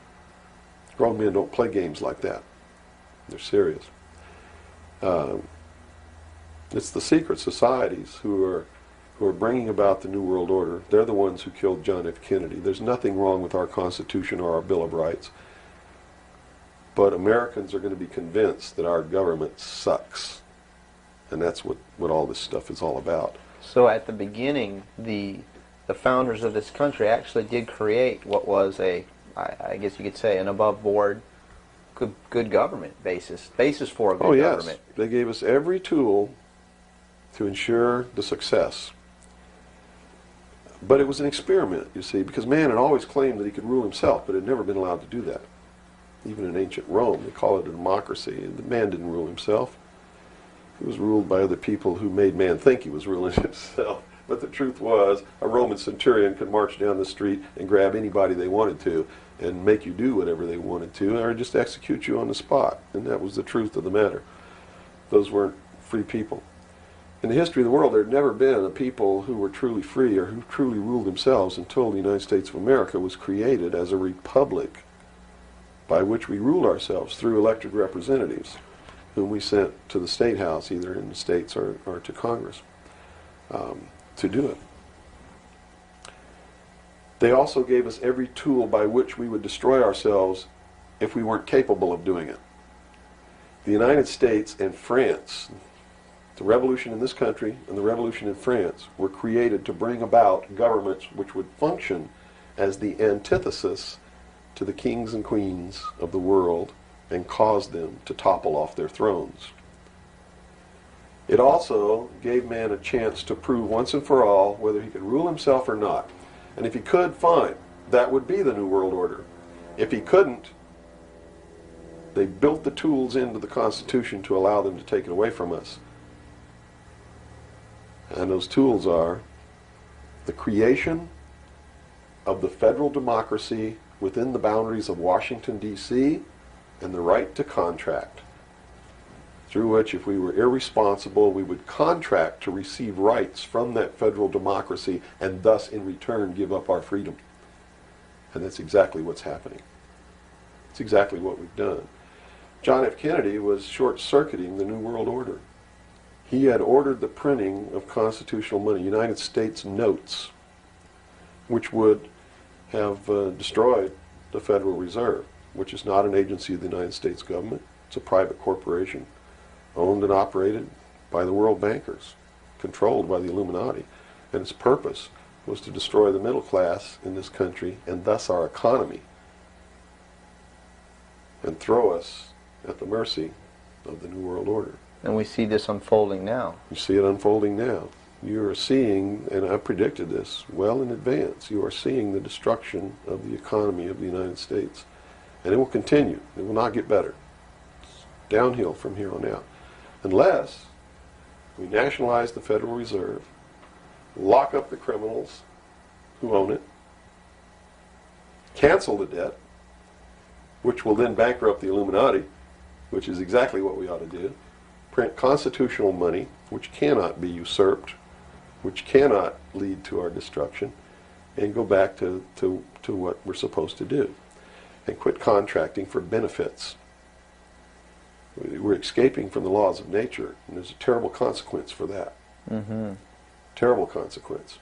[SPEAKER 2] Grown men don't play games like that. They're serious. It's the secret societies who are bringing about the New World Order. They're the ones who killed John F. Kennedy. There's nothing wrong with our Constitution or our Bill of Rights. But Americans are going to be convinced that our government sucks. And that's what all this stuff is all about.
[SPEAKER 1] So at the beginning, the founders of this country actually did create what was I guess you could say, an above-board, good government basis for a good government.
[SPEAKER 2] Yes. They gave us every tool to ensure the success. But it was an experiment, you see, because man had always claimed that he could rule himself, but had never been allowed to do that. Even in ancient Rome, they call it a democracy. The man didn't rule himself. He was ruled by other people who made man think he was ruling himself. But the truth was, a Roman centurion could march down the street and grab anybody they wanted to and make you do whatever they wanted to, or just execute you on the spot. And that was the truth of the matter. Those weren't free people. In the history of the world, there had never been a people who were truly free or who truly ruled themselves until the United States of America was created as a republic by which we ruled ourselves through elected representatives whom we sent to the State House, either in the states or to Congress, to do it. They also gave us every tool by which we would destroy ourselves if we weren't capable of doing it. The United States and France, the revolution in this country and the revolution in France, were created to bring about governments which would function as the antithesis to the kings and queens of the world and cause them to topple off their thrones. It also gave man a chance to prove once and for all whether he could rule himself or not. And if he could, fine. That would be the New World Order. If he couldn't, they built the tools into the Constitution to allow them to take it away from us. And those tools are the creation of the federal democracy within the boundaries of Washington, D.C., and the right to contract, through which, if we were irresponsible, we would contract to receive rights from that federal democracy and thus, in return, give up our freedom. And that's exactly what's happening. It's exactly what we've done. John F. Kennedy was short-circuiting the New World Order. He had ordered the printing of constitutional money, United States notes, which would have destroyed the Federal Reserve, which is not an agency of the United States government. It's a private corporation owned and operated by the world bankers, controlled by the Illuminati. And its purpose was to destroy the middle class in this country and thus our economy, and throw us at the mercy of the New World Order.
[SPEAKER 1] And we see this unfolding now.
[SPEAKER 2] You see it unfolding now. You are seeing, and I predicted this well in advance, you are seeing the destruction of the economy of the United States. And it will continue. It will not get better. It's downhill from here on out. Unless we nationalize the Federal Reserve, lock up the criminals who own it, cancel the debt, which will then bankrupt the Illuminati, which is exactly what we ought to do, print constitutional money, which cannot be usurped, which cannot lead to our destruction, and go back to what we're supposed to do, and quit contracting for benefits. We're escaping from the laws of nature, and there's a terrible consequence for that.
[SPEAKER 1] Mm-hmm.
[SPEAKER 2] Terrible consequence.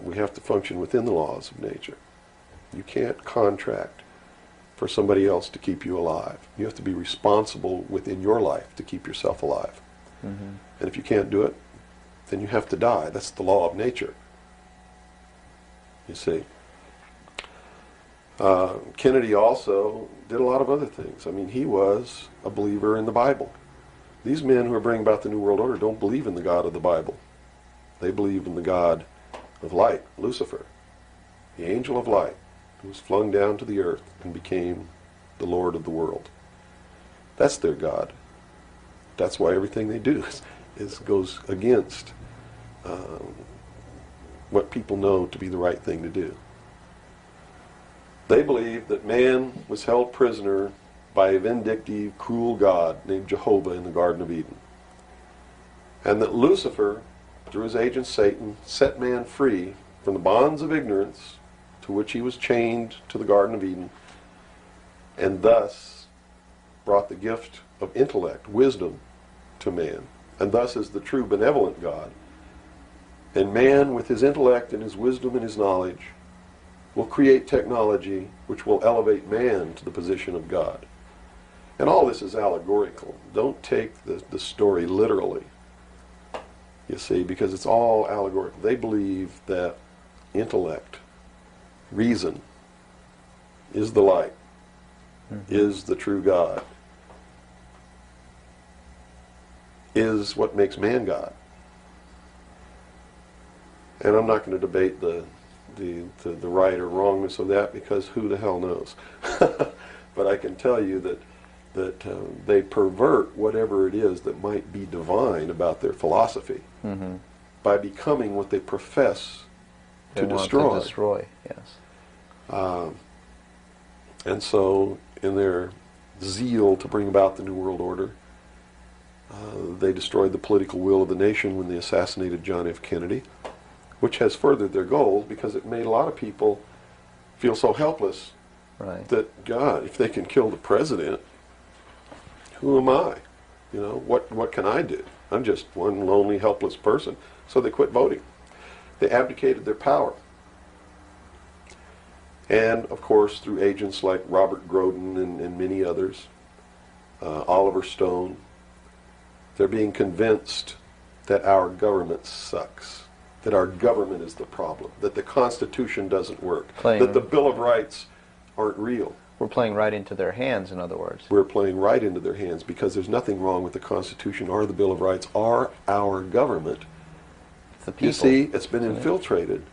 [SPEAKER 2] We have to function within the laws of nature. You can't contract for somebody else to keep you alive. You have to be responsible within your life to keep yourself alive.
[SPEAKER 1] Mm-hmm.
[SPEAKER 2] And if you can't do it, then you have to die. That's the law of nature. You see. Kennedy also did a lot of other things. I mean, he was a believer in the Bible. These men who are bringing about the New World Order don't believe in the God of the Bible. They believe in the God of light, Lucifer, the angel of light, who was flung down to the earth and became the Lord of the world. That's their God. That's why everything they do goes against what people know to be the right thing to do. They believe that man was held prisoner by a vindictive, cruel God named Jehovah in the Garden of Eden. And that Lucifer, through his agent Satan, set man free from the bonds of ignorance to which he was chained to the Garden of Eden, and thus brought the gift of intellect, wisdom, to man, and thus is the true benevolent God. And man, with his intellect and his wisdom and his knowledge, will create technology which will elevate man to the position of God. And all this is allegorical. Don't take the story literally. You see, because it's all allegorical. They believe that intellect, reason, is the light, is the true God, is what makes man God. And I'm not going to debate the right or wrongness of that, because who the hell knows? But I can tell you that they pervert whatever it is that might be divine about their philosophy by becoming what they profess
[SPEAKER 1] They
[SPEAKER 2] to
[SPEAKER 1] want
[SPEAKER 2] destroy.
[SPEAKER 1] To destroy, yes.
[SPEAKER 2] And so, in their zeal to bring about the New World Order, they destroyed the political will of the nation when they assassinated John F. Kennedy, which has furthered their goals, because it made a lot of people feel so helpless
[SPEAKER 1] Right.
[SPEAKER 2] that, God, if they can kill the president, who am I? You know, what can I do? I'm just one lonely, helpless person. So they quit voting. They abdicated their power. And, of course, through agents like Robert Groden and many others, Oliver Stone, they're being convinced that our government sucks, that our government is the problem, that the Constitution doesn't work, that the Bill of Rights aren't real.
[SPEAKER 1] We're playing right into their hands, in other words.
[SPEAKER 2] We're playing right into their hands, because there's nothing wrong with the Constitution or the Bill of Rights or our government.
[SPEAKER 1] It's the people.
[SPEAKER 2] You see, it's been infiltrated.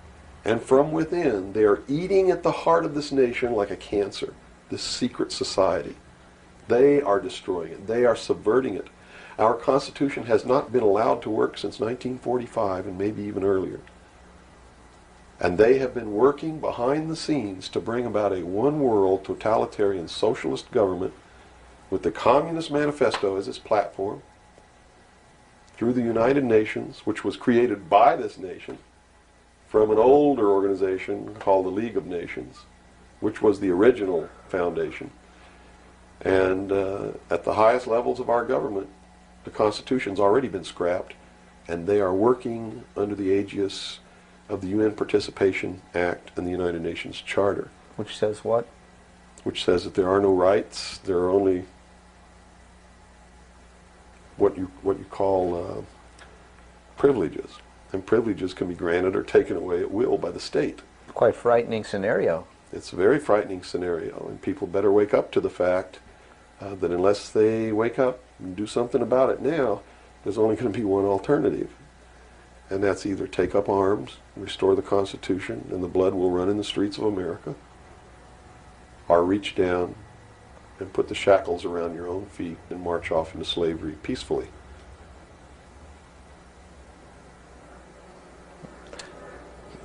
[SPEAKER 2] And from within, they are eating at the heart of this nation like a cancer, this secret society. They are destroying it. They are subverting it. Our Constitution has not been allowed to work since 1945, and maybe even earlier. And they have been working behind the scenes to bring about a one-world totalitarian socialist government with the Communist Manifesto as its platform, through the United Nations, which was created by this nation from an older organization called the League of Nations, which was the original foundation. And at the highest levels of our government, the Constitution's already been scrapped, and they are working under the aegis of the UN Participation Act and the United Nations Charter.
[SPEAKER 1] Which says what?
[SPEAKER 2] Which says that there are no rights, there are only what you call privileges. And privileges can be granted or taken away at will by the state.
[SPEAKER 1] Quite frightening scenario.
[SPEAKER 2] It's a very frightening scenario, and people better wake up to the fact that unless they wake up and do something about it now, there's only going to be one alternative. And that's either take up arms, restore the Constitution, and the blood will run in the streets of America, or reach down and put the shackles around your own feet and march off into slavery peacefully.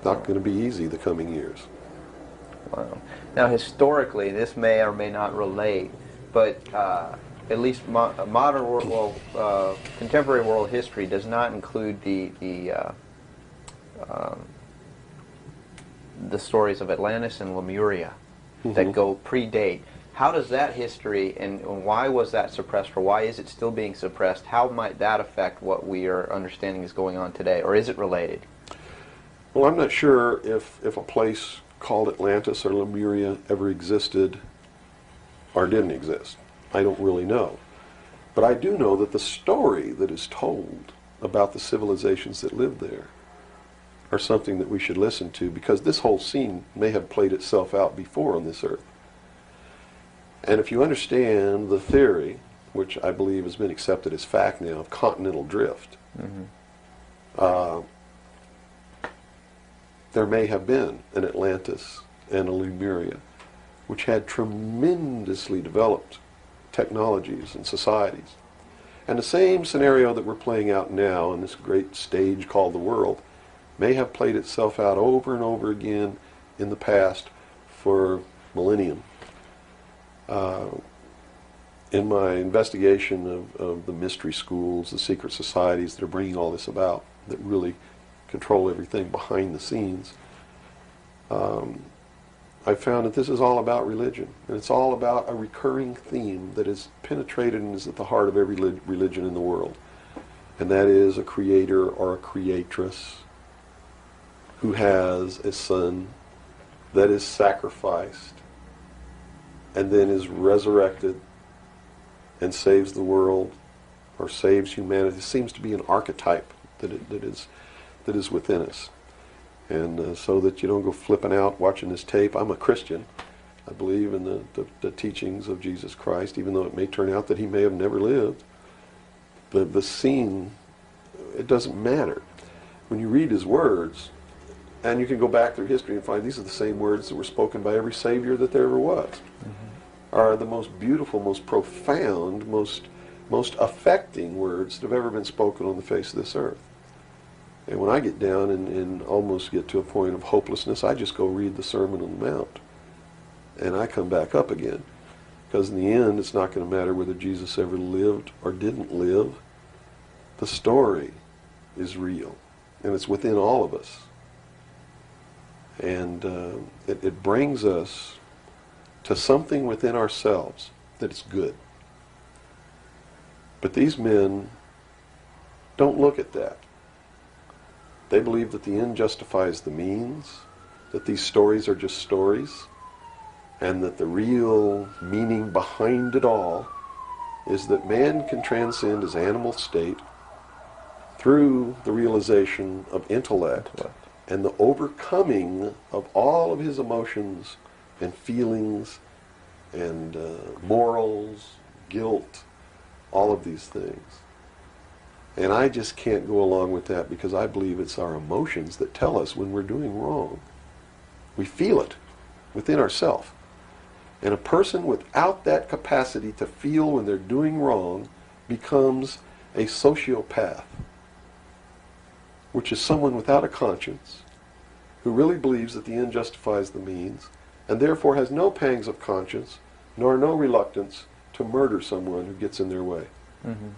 [SPEAKER 2] Not going to be easy the coming years.
[SPEAKER 1] Wow. Now, historically, this may or may not relate, but at least modern world, contemporary world history does not include the stories of Atlantis and Lemuria that go predate. How does that history, and why was that suppressed, or why is it still being suppressed? How might that affect what we are understanding is going on today, or is it related?
[SPEAKER 2] Well, I'm not sure if a place called Atlantis or Lemuria ever existed or didn't exist. I don't really know. But I do know that the story that is told about the civilizations that lived there are something that we should listen to, because this whole scene may have played itself out before on this earth. And if you understand the theory, which I believe has been accepted as fact now, of continental drift, there may have been an Atlantis and a Lemuria, which had tremendously developed technologies and societies. And the same scenario that we're playing out now in this great stage called the world may have played itself out over and over again in the past for millennium. In my investigation of the mystery schools, the secret societies that are bringing all this about, that really control everything behind the scenes, I found that this is all about religion, and it's all about a recurring theme that is penetrated and is at the heart of every religion in the world, and that is a creator or a creatress who has a son that is sacrificed and then is resurrected and saves the world or saves humanity. It seems to be an archetype that is within us. And so that you don't go flipping out watching this tape. I'm a Christian. I believe in the teachings of Jesus Christ, even though it may turn out that he may have never lived. The scene, it doesn't matter. When you read his words, and you can go back through history and find these are the same words that were spoken by every Savior that there ever was, are the most beautiful, most profound, most affecting words that have ever been spoken on the face of this earth. And when I get down and almost get to a point of hopelessness, I just go read the Sermon on the Mount. And I come back up again. Because in the end, it's not going to matter whether Jesus ever lived or didn't live. The story is real. And it's within all of us. And it brings us to something within ourselves that is good. But these men don't look at that. They believe that the end justifies the means, that these stories are just stories, and that the real meaning behind it all is that man can transcend his animal state through the realization of intellect and the overcoming of all of his emotions and feelings and morals, guilt, all of these things. And I just can't go along with that because I believe it's our emotions that tell us when we're doing wrong. We feel it within ourselves. And a person without that capacity to feel when they're doing wrong becomes a sociopath, which is someone without a conscience who really believes that the end justifies the means and therefore has no pangs of conscience nor no reluctance to murder someone who gets in their way.
[SPEAKER 1] Mm-hmm.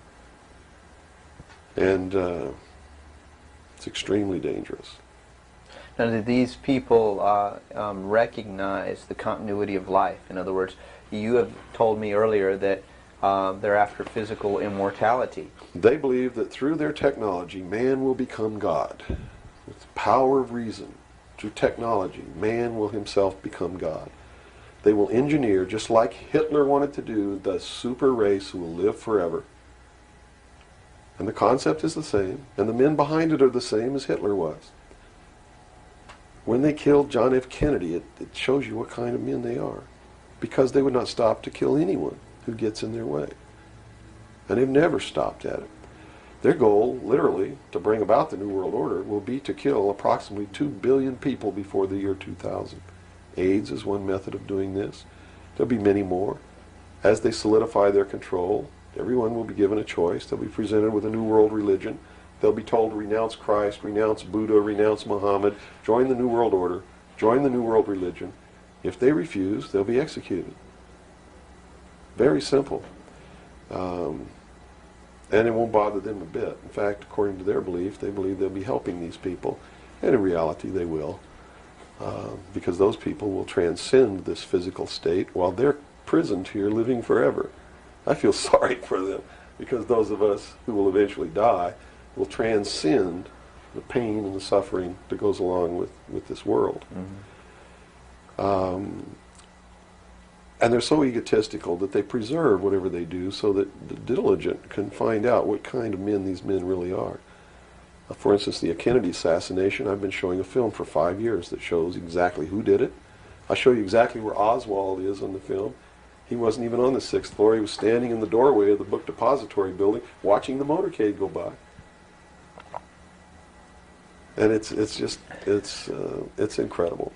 [SPEAKER 2] And it's extremely dangerous.
[SPEAKER 1] Now, do these people recognize the continuity of life? In other words, you have told me earlier that they're after physical immortality.
[SPEAKER 2] They believe that through their technology, man will become God. With the power of reason, through technology, man will himself become God. They will engineer, just like Hitler wanted to do, the super race who will live forever. And the concept is the same, and the men behind it are the same as Hitler was. When they killed John F. Kennedy, it shows you what kind of men they are. Because they would not stop to kill anyone who gets in their way. And they've never stopped at it. Their goal, literally, to bring about the New World Order will be to kill approximately 2 billion people before the year 2000. AIDS is one method of doing this. There'll be many more. As they solidify their control, everyone will be given a choice. They'll be presented with a new world religion. They'll be told to renounce Christ, renounce Buddha, renounce Muhammad, join the New World Order, join the New World Religion. If they refuse, they'll be executed. Very simple. And it won't bother them a bit. In fact, according to their belief, they believe they'll be helping these people. And in reality, they will. Because those people will transcend this physical state while they're prisoned here living forever. I feel sorry for them because those of us who will eventually die will transcend the pain and the suffering that goes along with this world.
[SPEAKER 1] Mm-hmm.
[SPEAKER 2] And they're so egotistical that they preserve whatever they do so that the diligent can find out what kind of men these men really are. For instance, the Kennedy assassination, I've been showing a film for 5 years that shows exactly who did it. I show you exactly where Oswald is on the film. He wasn't even on the 6th floor. He was standing in the doorway of the book depository building watching the motorcade go by. And it's incredible.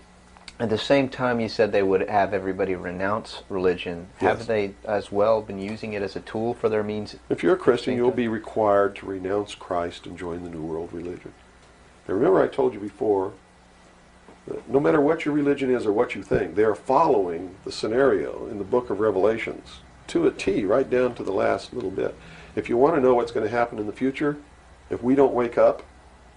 [SPEAKER 1] At the same time, you said they would have everybody renounce religion.
[SPEAKER 2] Yes.
[SPEAKER 1] Have they as well been using it as a tool for their means?
[SPEAKER 2] If you're a Christian, you'll be required to renounce Christ and join the New World Religion. Now remember I told you before, that no matter what your religion is or what you think, they are following the scenario in the book of Revelations to a T, right down to the last little bit. If you want to know what's going to happen in the future, if we don't wake up,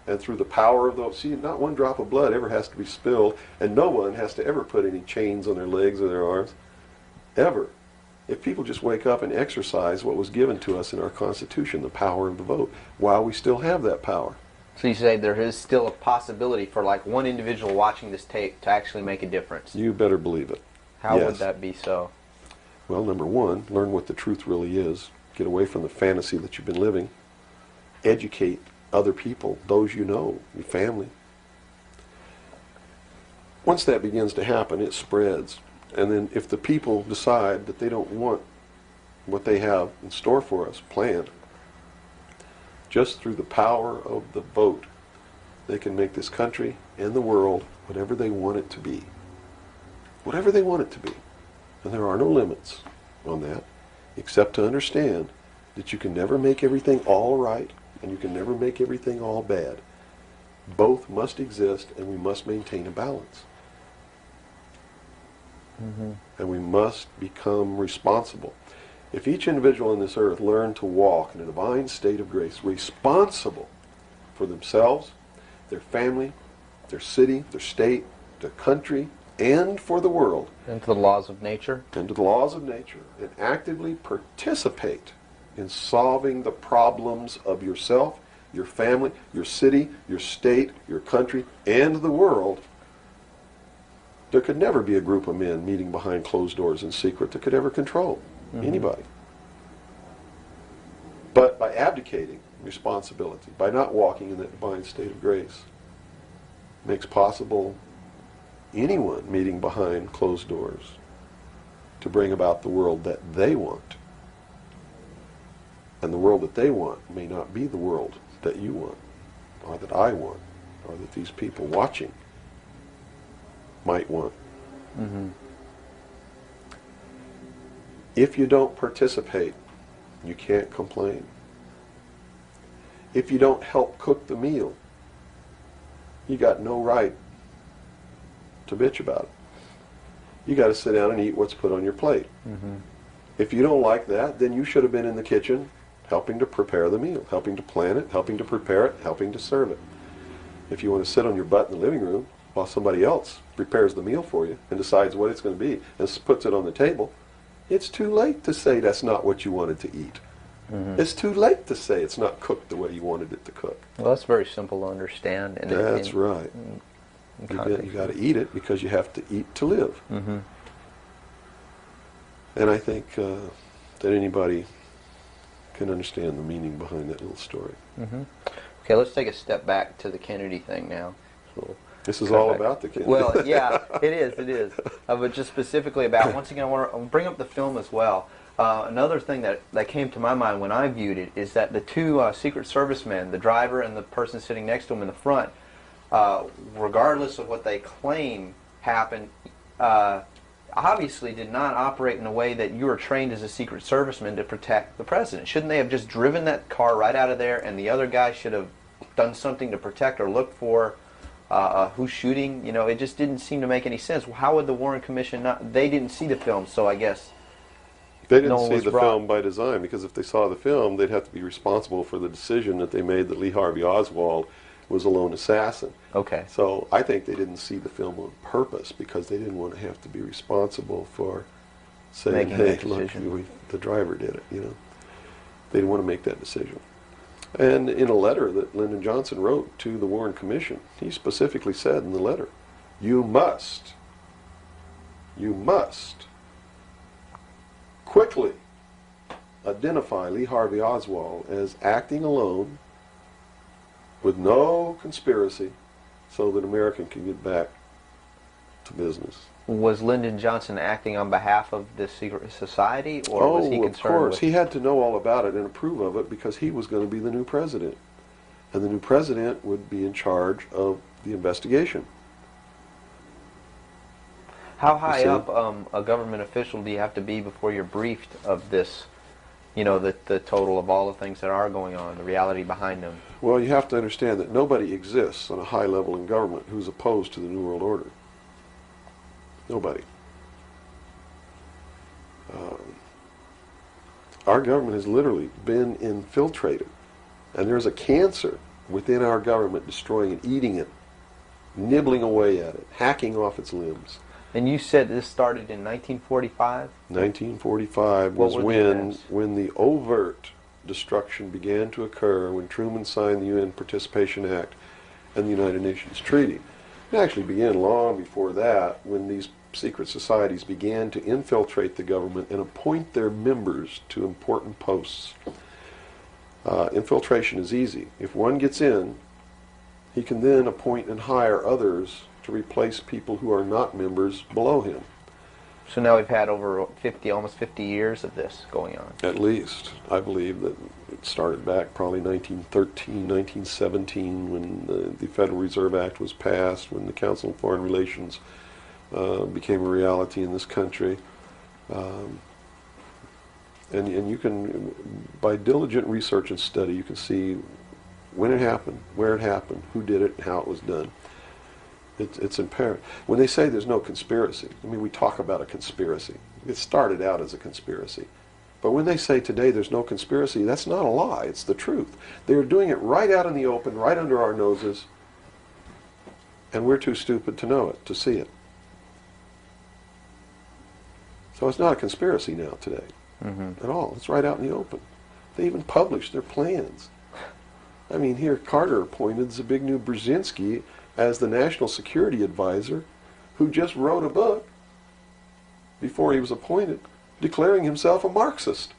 [SPEAKER 2] and through the power of those, see, not one drop of blood ever has to be spilled, and no one has to ever put any chains on their legs or their arms, ever. If people just wake up and exercise what was given to us in our Constitution, the power of the vote, while we still have that power.
[SPEAKER 1] So you say there is still a possibility for like one individual watching this tape to actually make a difference.
[SPEAKER 2] You better believe it.
[SPEAKER 1] How
[SPEAKER 2] Yes.
[SPEAKER 1] would that be so?
[SPEAKER 2] Well, number one, learn what the truth really is. Get away from the fantasy that you've been living. Educate other people, those you know, your family. Once that begins to happen, it spreads. And then if the people decide that they don't want what they have in store for us planned, just through the power of the vote, they can make this country and the world whatever they want it to be. Whatever they want it to be. And there are no limits on that, except to understand that you can never make everything all right, and you can never make everything all bad. Both must exist, and we must maintain a balance. And we must become responsible. If each individual on this earth learned to walk in a divine state of grace, responsible for themselves, their family, their city, their state, their country, and for the world,
[SPEAKER 4] And to the laws of nature.
[SPEAKER 2] and to the laws of nature, and actively participate in solving the problems of yourself, your family, your city, your state, your country, and the world, there could never be a group of men meeting behind closed doors in secret that could ever control anybody. But by abdicating responsibility, by not walking in that divine state of grace, makes possible anyone meeting behind closed doors to bring about the world that they want. And the world that they want may not be the world that you want, or that I want, or that these people watching might want. If you don't participate, you can't complain. If you don't help cook the meal, you got no right to bitch about it. You got to sit down and eat what's put on your plate. If you don't like that, then you should have been in the kitchen helping to prepare the meal, helping to plan it, helping to prepare it, helping to serve it. If you want to sit on your butt in the living room while somebody else prepares the meal for you and decides what it's going to be and puts it on the table, it's too late to say that's not what you wanted to eat. It's too late to say it's not cooked the way you wanted it to cook.
[SPEAKER 4] Well, that's very simple to understand. And
[SPEAKER 2] That's right. You got to eat it because you have to eat to live. And I think that anybody can understand the meaning behind that little story.
[SPEAKER 4] Okay, let's take a step back to the Kennedy thing now. So
[SPEAKER 2] This is all about the kids.
[SPEAKER 4] Well, yeah, it is. But just specifically about, once again, I want to bring up the film as well. Another thing that came to my mind when I viewed it is that the two Secret Service men, the driver and the person sitting next to him in the front, regardless of what they claim happened, obviously did not operate in a way that you were trained as a Secret Serviceman to protect the president. Shouldn't they have just driven that car right out of there, and the other guy should have done something to protect or look for who's shooting? You know, it just didn't seem to make any sense. How would the Warren Commission not? They didn't see the film, so I guess
[SPEAKER 2] they didn't see the film by design, because if they saw the film, they'd have to be responsible for the decision that they made that Lee Harvey Oswald was a lone assassin.
[SPEAKER 4] Okay.
[SPEAKER 2] So I think they didn't see the film on purpose because they didn't want to have to be responsible for saying,
[SPEAKER 4] Making
[SPEAKER 2] hey,
[SPEAKER 4] that
[SPEAKER 2] look,
[SPEAKER 4] decision.
[SPEAKER 2] the driver did it, you know. They didn't want to make that decision. And in a letter that Lyndon Johnson wrote to the Warren Commission, he specifically said in the letter, you must quickly identify Lee Harvey Oswald as acting alone with no conspiracy so that America can get back to business.
[SPEAKER 4] Was Lyndon Johnson acting on behalf of the secret society, or was he concerned
[SPEAKER 2] of course.
[SPEAKER 4] with...
[SPEAKER 2] He had to know all about it and approve of it because he was going to be the new president. And the new president would be in charge of the investigation.
[SPEAKER 4] How high up a government official do you have to be before you're briefed of this, you know, the total of all the things that are going on, the reality behind them?
[SPEAKER 2] Well, you have to understand that nobody exists on a high level in government who's opposed to the New World Order. Nobody. Our government has literally been infiltrated. And there's a cancer within our government destroying it, eating it, nibbling away at it, hacking off its limbs.
[SPEAKER 4] And you said this started in 1945?
[SPEAKER 2] 1945
[SPEAKER 4] What
[SPEAKER 2] was
[SPEAKER 4] were the events?
[SPEAKER 2] when the overt destruction began to occur, when Truman signed the UN Participation Act and the United Nations Treaty. It actually began long before that, when these secret societies began to infiltrate the government and appoint their members to important posts. Infiltration is easy. If one gets in, he can then appoint and hire others to replace people who are not members below him.
[SPEAKER 4] So now we've had over 50, almost 50 years of this going on.
[SPEAKER 2] At least. I believe that it started back probably 1913, 1917, when the Federal Reserve Act was passed, when the Council on Foreign Relations became a reality in this country. And you can, by diligent research and study, you can see when it happened, where it happened, who did it, and how it was done. It's apparent. When they say there's no conspiracy, I mean, we talk about a conspiracy. It started out as a conspiracy. But when they say today there's no conspiracy, that's not a lie. It's the truth. They are doing it right out in the open, right under our noses, and we're too stupid to know it, to see it. So it's not a conspiracy now today at all. It's right out in the open. They even published their plans. I mean, here Carter appointed Zbigniew Brzezinski as the National Security Advisor, who just wrote a book before he was appointed, declaring himself a Marxist.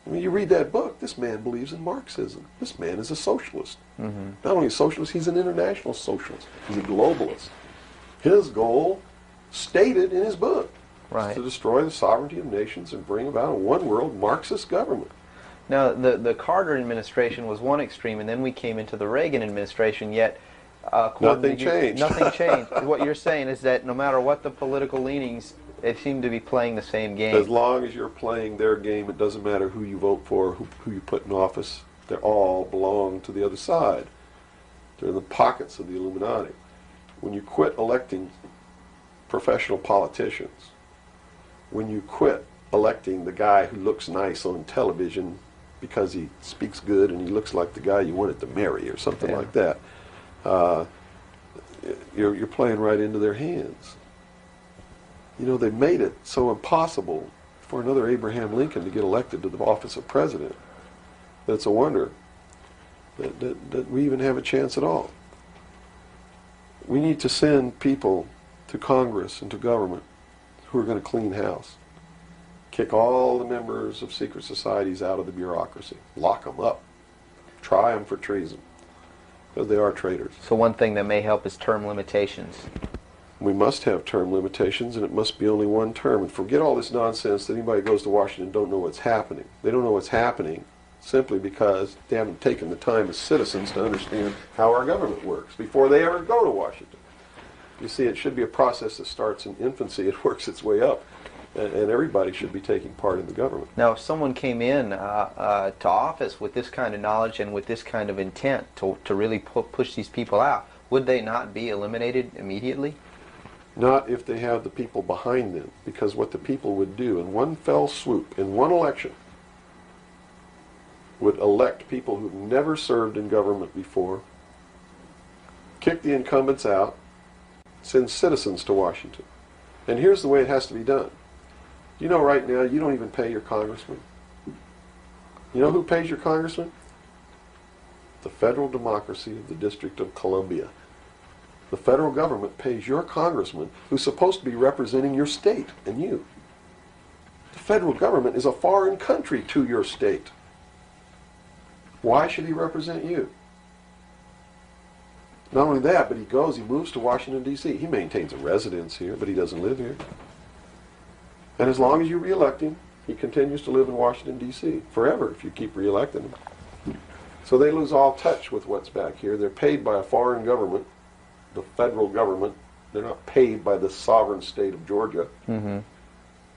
[SPEAKER 2] I mean, you read that book, this man believes in Marxism. This man is a socialist. Not only a socialist, he's an international socialist. He's a globalist. His goal, stated in his book, is to destroy the sovereignty of nations and bring about a one-world Marxist government.
[SPEAKER 4] Now, the Carter administration was one extreme, and then we came into the Reagan administration, yet
[SPEAKER 2] nothing changed.
[SPEAKER 4] Nothing changed. What you're saying is that no matter what the political leanings, they seem to be playing the same game.
[SPEAKER 2] As long as you're playing their game, it doesn't matter who you vote for, who you put in office. They all belong to the other side. They're in the pockets of the Illuminati. When you quit electing professional politicians, when you quit electing the guy who looks nice on television because he speaks good and he looks like the guy you wanted to marry or something like that, you're playing right into their hands. You know, they made it so impossible for another Abraham Lincoln to get elected to the office of president that it's a wonder that we even have a chance at all. We need to send people to Congress and to government who are going to clean house. Kick all the members of secret societies out of the bureaucracy. Lock them up. Try them for treason. Because they are traitors.
[SPEAKER 4] So one thing that may help is term limitations.
[SPEAKER 2] We must have term limitations, and it must be only one term. And forget all this nonsense that anybody goes to Washington and don't know what's happening. They don't know what's happening simply because they haven't taken the time as citizens to understand how our government works before they ever go to Washington. You see, it should be a process that starts in infancy. It works its way up. And everybody should be taking part in the government.
[SPEAKER 4] Now, if someone came in to office with this kind of knowledge and with this kind of intent to really push these people out, would they not be eliminated immediately?
[SPEAKER 2] Not if they have the people behind them, because what the people would do in one fell swoop, in one election, would elect people who've never served in government before, kick the incumbents out, send citizens to Washington. And here's the way it has to be done. You know, right now, you don't even pay your congressman. You know who pays your congressman? The federal democracy of the District of Columbia. The federal government pays your congressman, who's supposed to be representing your state and you. The federal government is a foreign country to your state. Why should he represent you? Not only that, but he moves to Washington, D.C. He maintains a residence here, but he doesn't live here. And as long as you re-elect him, he continues to live in Washington, D.C. forever if you keep re-electing him. So they lose all touch with what's back here. They're paid by a foreign government, the federal government. They're not paid by the sovereign state of Georgia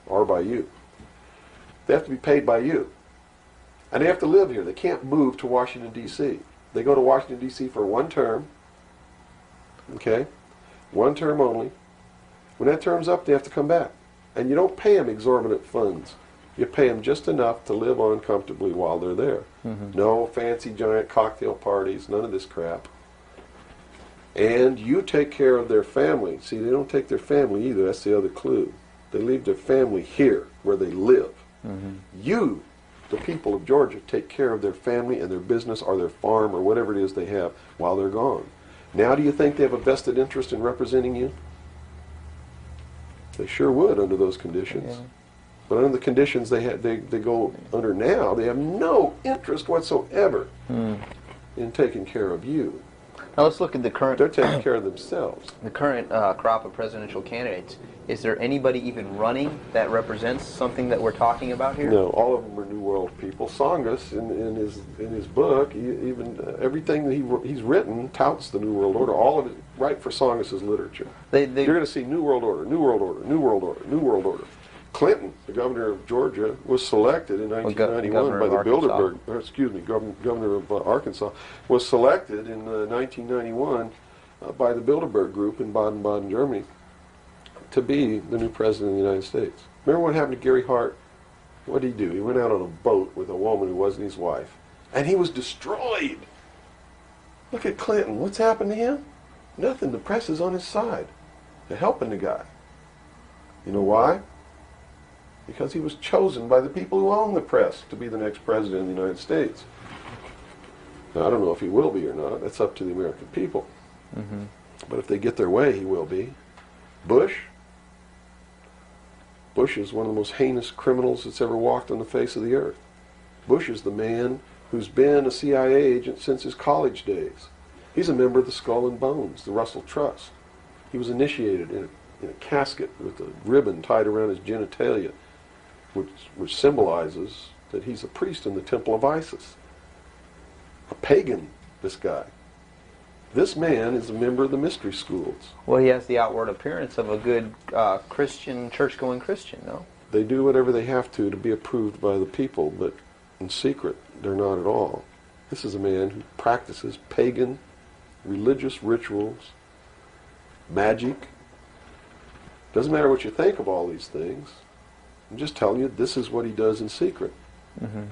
[SPEAKER 2] or by you. They have to be paid by you. And they have to live here. They can't move to Washington, D.C. They go to Washington, D.C. for one term. Okay? One term only. When that term's up, they have to come back. And you don't pay them exorbitant funds. You pay them just enough to live on comfortably while they're there. No fancy giant cocktail parties, none of this crap. And you take care of their family. See, they don't take their family either. That's the other clue. They leave their family here where they live. You, the people of Georgia, take care of their family and their business or their farm or whatever it is they have while they're gone. Now do you think they have a vested interest in representing you? They sure would under those conditions. But under the conditions they go under now, they have no interest whatsoever in taking care of you.
[SPEAKER 4] Now let's look at the current.
[SPEAKER 2] They're taking care of themselves.
[SPEAKER 4] The current crop of presidential candidates. Is there anybody even running that represents something that we're talking about here?
[SPEAKER 2] No, all of them are New World people. Songus, in his book, even everything that he's written touts the New World Order. All of it, right for Songus's literature. You're going to see New World Order, New World Order, New World Order, New World Order. Clinton, the governor of Georgia, was selected in 1991 by the Bilderberg. Governor of Arkansas was selected in 1991 by the Bilderberg Group in Baden-Baden, Germany, to be the new president of the United States. Remember what happened to Gary Hart? What did he do? He went out on a boat with a woman who wasn't his wife, and he was destroyed. Look at Clinton. What's happened to him? Nothing. The press is on his side. They're helping the guy. You know why? Because he was chosen by the people who own the press to be the next president of the United States. Now, I don't know if he will be or not. That's up to the American people.
[SPEAKER 4] Mm-hmm.
[SPEAKER 2] But if they get their way, he will be. Bush is one of the most heinous criminals that's ever walked on the face of the earth. Bush is the man who's been a CIA agent since his college days. He's a member of the Skull and Bones, the Russell Trust. He was initiated in a casket with a ribbon tied around his genitalia, which symbolizes that he's a priest in the temple of Isis. A pagan, this guy. This man is a member of the mystery schools.
[SPEAKER 4] Well, he has the outward appearance of a good Christian, church-going Christian, no?
[SPEAKER 2] They do whatever they have to be approved by the people, but in secret, they're not at all. This is a man who practices pagan religious rituals, magic. Doesn't matter what you think of all these things. I'm just telling you, this is what he does in secret.
[SPEAKER 4] Mm-hmm.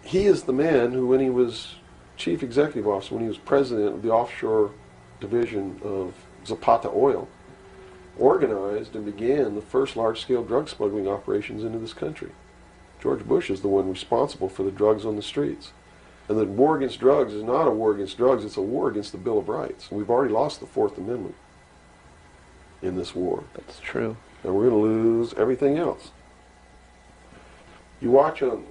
[SPEAKER 2] He is the man who, when he was chief executive officer, when he was president of the offshore division of Zapata Oil, organized and began the first large-scale drug smuggling operations into this country. George Bush is the one responsible for the drugs on the streets. And the war against drugs is not a war against drugs, it's a war against the Bill of Rights. And we've already lost the Fourth Amendment in this war.
[SPEAKER 4] That's true.
[SPEAKER 2] And we're going to lose everything else. You watch on,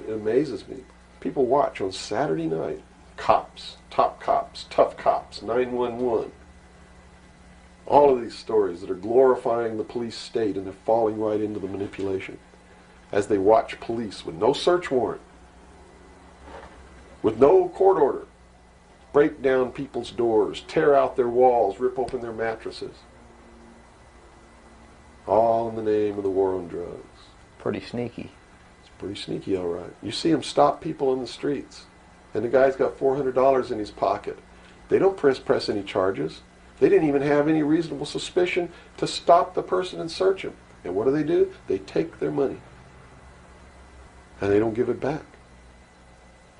[SPEAKER 2] it amazes me, people watch on Saturday night, cops, top cops, tough cops, 911. All of these stories that are glorifying the police state, and they're falling right into the manipulation. As they watch police with no search warrant, with no court order, break down people's doors, tear out their walls, rip open their mattresses. All in the name of the war on drugs.
[SPEAKER 4] Pretty sneaky.
[SPEAKER 2] It's pretty sneaky, all right. You see them stop people in the streets, and the guy's got $400 in his pocket. They don't press any charges. They didn't even have any reasonable suspicion to stop the person and search him. And what do? They take their money. And they don't give it back.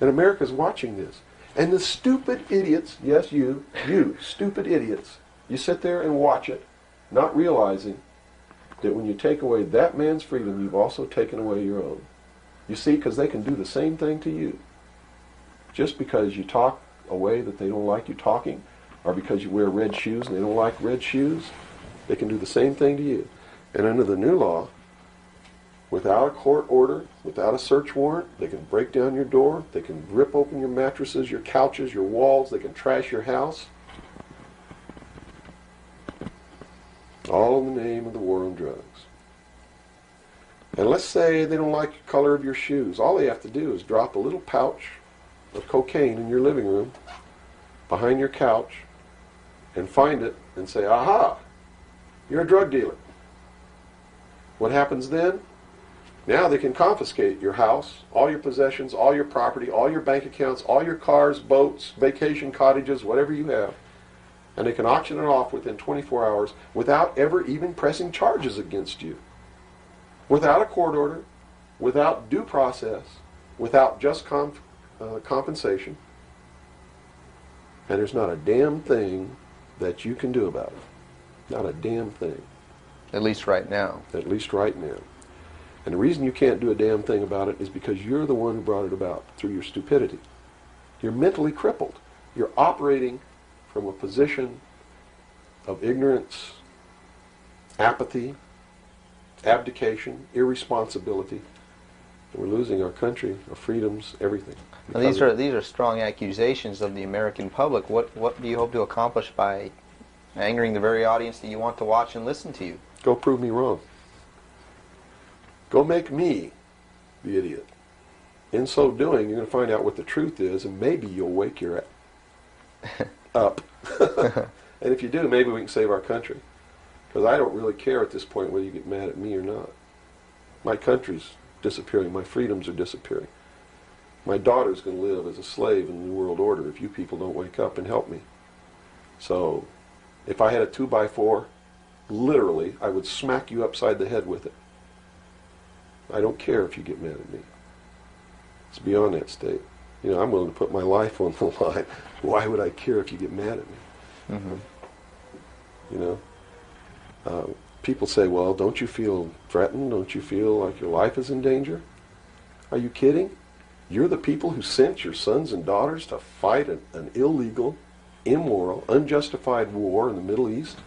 [SPEAKER 2] And America's watching this. And the stupid idiots, yes, you stupid idiots, you sit there and watch it, not realizing that when you take away that man's freedom, you've also taken away your own. You see, because they can do the same thing to you. Just because you talk a way that they don't like you talking, or because you wear red shoes and they don't like red shoes, they can do the same thing to you. And under the new law, without a court order, without a search warrant, they can break down your door, they can rip open your mattresses, your couches, your walls, they can trash your house. All in the name of the war on drugs. And let's say they don't like the color of your shoes. All they have to do is drop a little pouch of cocaine in your living room, behind your couch, and find it and say, aha, you're a drug dealer. What happens then? Now they can confiscate your house, all your possessions, all your property, all your bank accounts, all your cars, boats, vacation cottages, whatever you have. And they can auction it off within 24 hours without ever even pressing charges against you. Without a court order, without due process, without just compensation. And there's not a damn thing that you can do about it. Not a damn thing.
[SPEAKER 4] At least right now.
[SPEAKER 2] At least right now. And the reason you can't do a damn thing about it is because you're the one who brought it about through your stupidity. You're mentally crippled. You're operating from a position of ignorance, apathy, abdication, irresponsibility. We're losing our country, our freedoms, everything.
[SPEAKER 4] Now, these are strong accusations of the American public. What do you hope to accomplish by angering the very audience that you want to watch and listen to you?
[SPEAKER 2] Go prove me wrong. Go make me the idiot. In so doing, you're going to find out what the truth is, and maybe you'll wake your up. And if you do, maybe we can save our country. Because I don't really care at this point whether you get mad at me or not. My country's disappearing. My freedoms are disappearing. My daughter's going to live as a slave in the New World Order if you people don't wake up and help me. So, if I had a 2x4, literally, I would smack you upside the head with it. I don't care if you get mad at me. It's beyond that state. You know, I'm willing to put my life on the line. Why would I care if you get mad at me?
[SPEAKER 4] Mm-hmm.
[SPEAKER 2] You know? People say, well, don't you feel threatened? Don't you feel like your life is in danger? Are you kidding? You're the people who sent your sons and daughters to fight an illegal, immoral, unjustified war in the Middle East?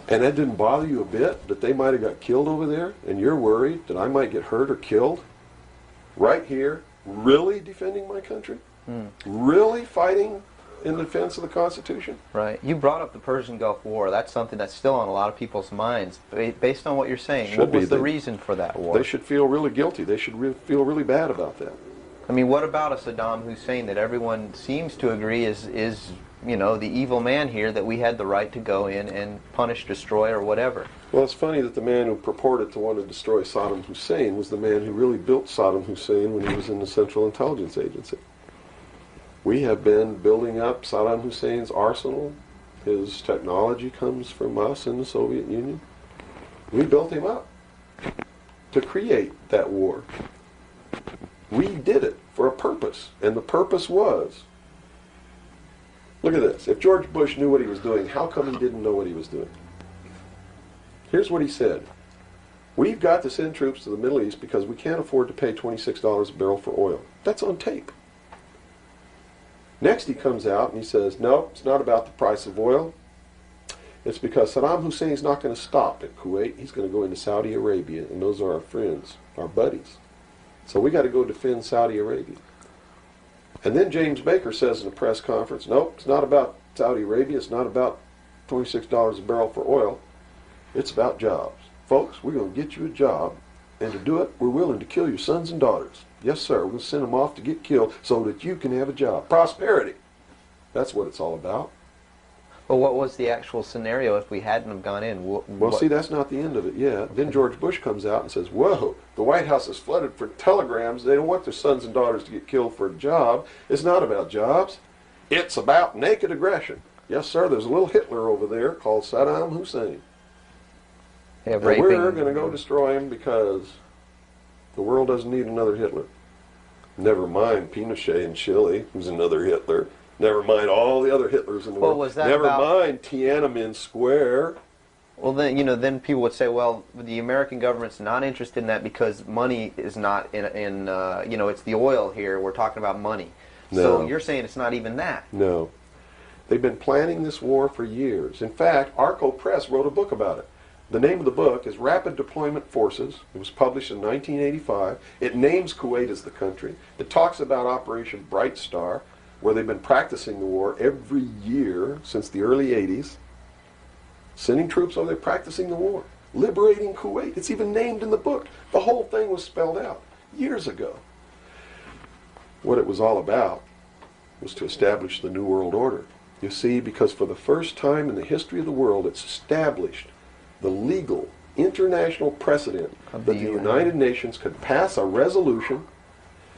[SPEAKER 2] And that didn't bother you a bit that they might have got killed over there? And you're worried that I might get hurt or killed? Right here, really defending my country? Really fighting in defense of the Constitution?
[SPEAKER 4] Right. You brought up the Persian Gulf War. That's something that's still on a lot of people's minds. Based on what you're saying,
[SPEAKER 2] Should
[SPEAKER 4] what
[SPEAKER 2] be.
[SPEAKER 4] was the reason for that war?
[SPEAKER 2] They should feel really guilty. They should feel really bad about that.
[SPEAKER 4] I mean, what about a Saddam Hussein that everyone seems to agree is you know, the evil man here, that we had the right to go in and punish, destroy, or whatever?
[SPEAKER 2] Well, it's funny that the man who purported to want to destroy Saddam Hussein was the man who really built Saddam Hussein when he was in the Central Intelligence Agency. We have been building up Saddam Hussein's arsenal. His technology comes from us in the Soviet Union. We built him up to create that war. We did it for a purpose, and the purpose was, look at this. If George Bush knew what he was doing, how come he didn't know what he was doing? Here's what he said. We've got to send troops to the Middle East because we can't afford to pay $26 a barrel for oil. That's on tape. Next he comes out and he says, no, it's not about the price of oil. It's because Saddam Hussein's not going to stop at Kuwait. He's going to go into Saudi Arabia, and those are our friends, our buddies. So we got to go defend Saudi Arabia. And then James Baker says in a press conference, nope, it's not about Saudi Arabia. It's not about $26 a barrel for oil. It's about jobs. Folks, we're going to get you a job, and to do it, we're willing to kill your sons and daughters. Yes, sir, we're going to send them off to get killed so that you can have a job. Prosperity. That's what it's all about.
[SPEAKER 4] Well, what was the actual scenario if we hadn't have gone in?
[SPEAKER 2] Well, see, that's not the end of it yet. Then George Bush comes out and says, whoa, the White House is flooded for telegrams. They don't want their sons and daughters to get killed for a job. It's not about jobs. It's about naked aggression. Yes, sir, there's a little Hitler over there called Saddam Hussein.
[SPEAKER 4] Yeah,
[SPEAKER 2] and we're going to go destroy him because the world doesn't need another Hitler. Never mind Pinochet in Chile, who's another Hitler. Never mind all the other Hitlers in the world.
[SPEAKER 4] Was that
[SPEAKER 2] Never
[SPEAKER 4] about...
[SPEAKER 2] mind Tiananmen Square.
[SPEAKER 4] Well, then, you know, then people would say, well, the American government's not interested in that because money is not in you know, it's the oil here. We're talking about money.
[SPEAKER 2] No.
[SPEAKER 4] So you're saying it's not even that.
[SPEAKER 2] No. They've been planning this war for years. In fact, Arco Press wrote a book about it. The name of the book is Rapid Deployment Forces. It was published in 1985. It names Kuwait as the country. It talks about Operation Bright Star, where they've been practicing the war every year since the early 80s. Sending troops over there practicing the war. Liberating Kuwait. It's even named in the book. The whole thing was spelled out years ago. What it was all about was to establish the New World Order. You see, because for the first time in the history of the world, it's established the legal international precedent that the United Nations could pass a resolution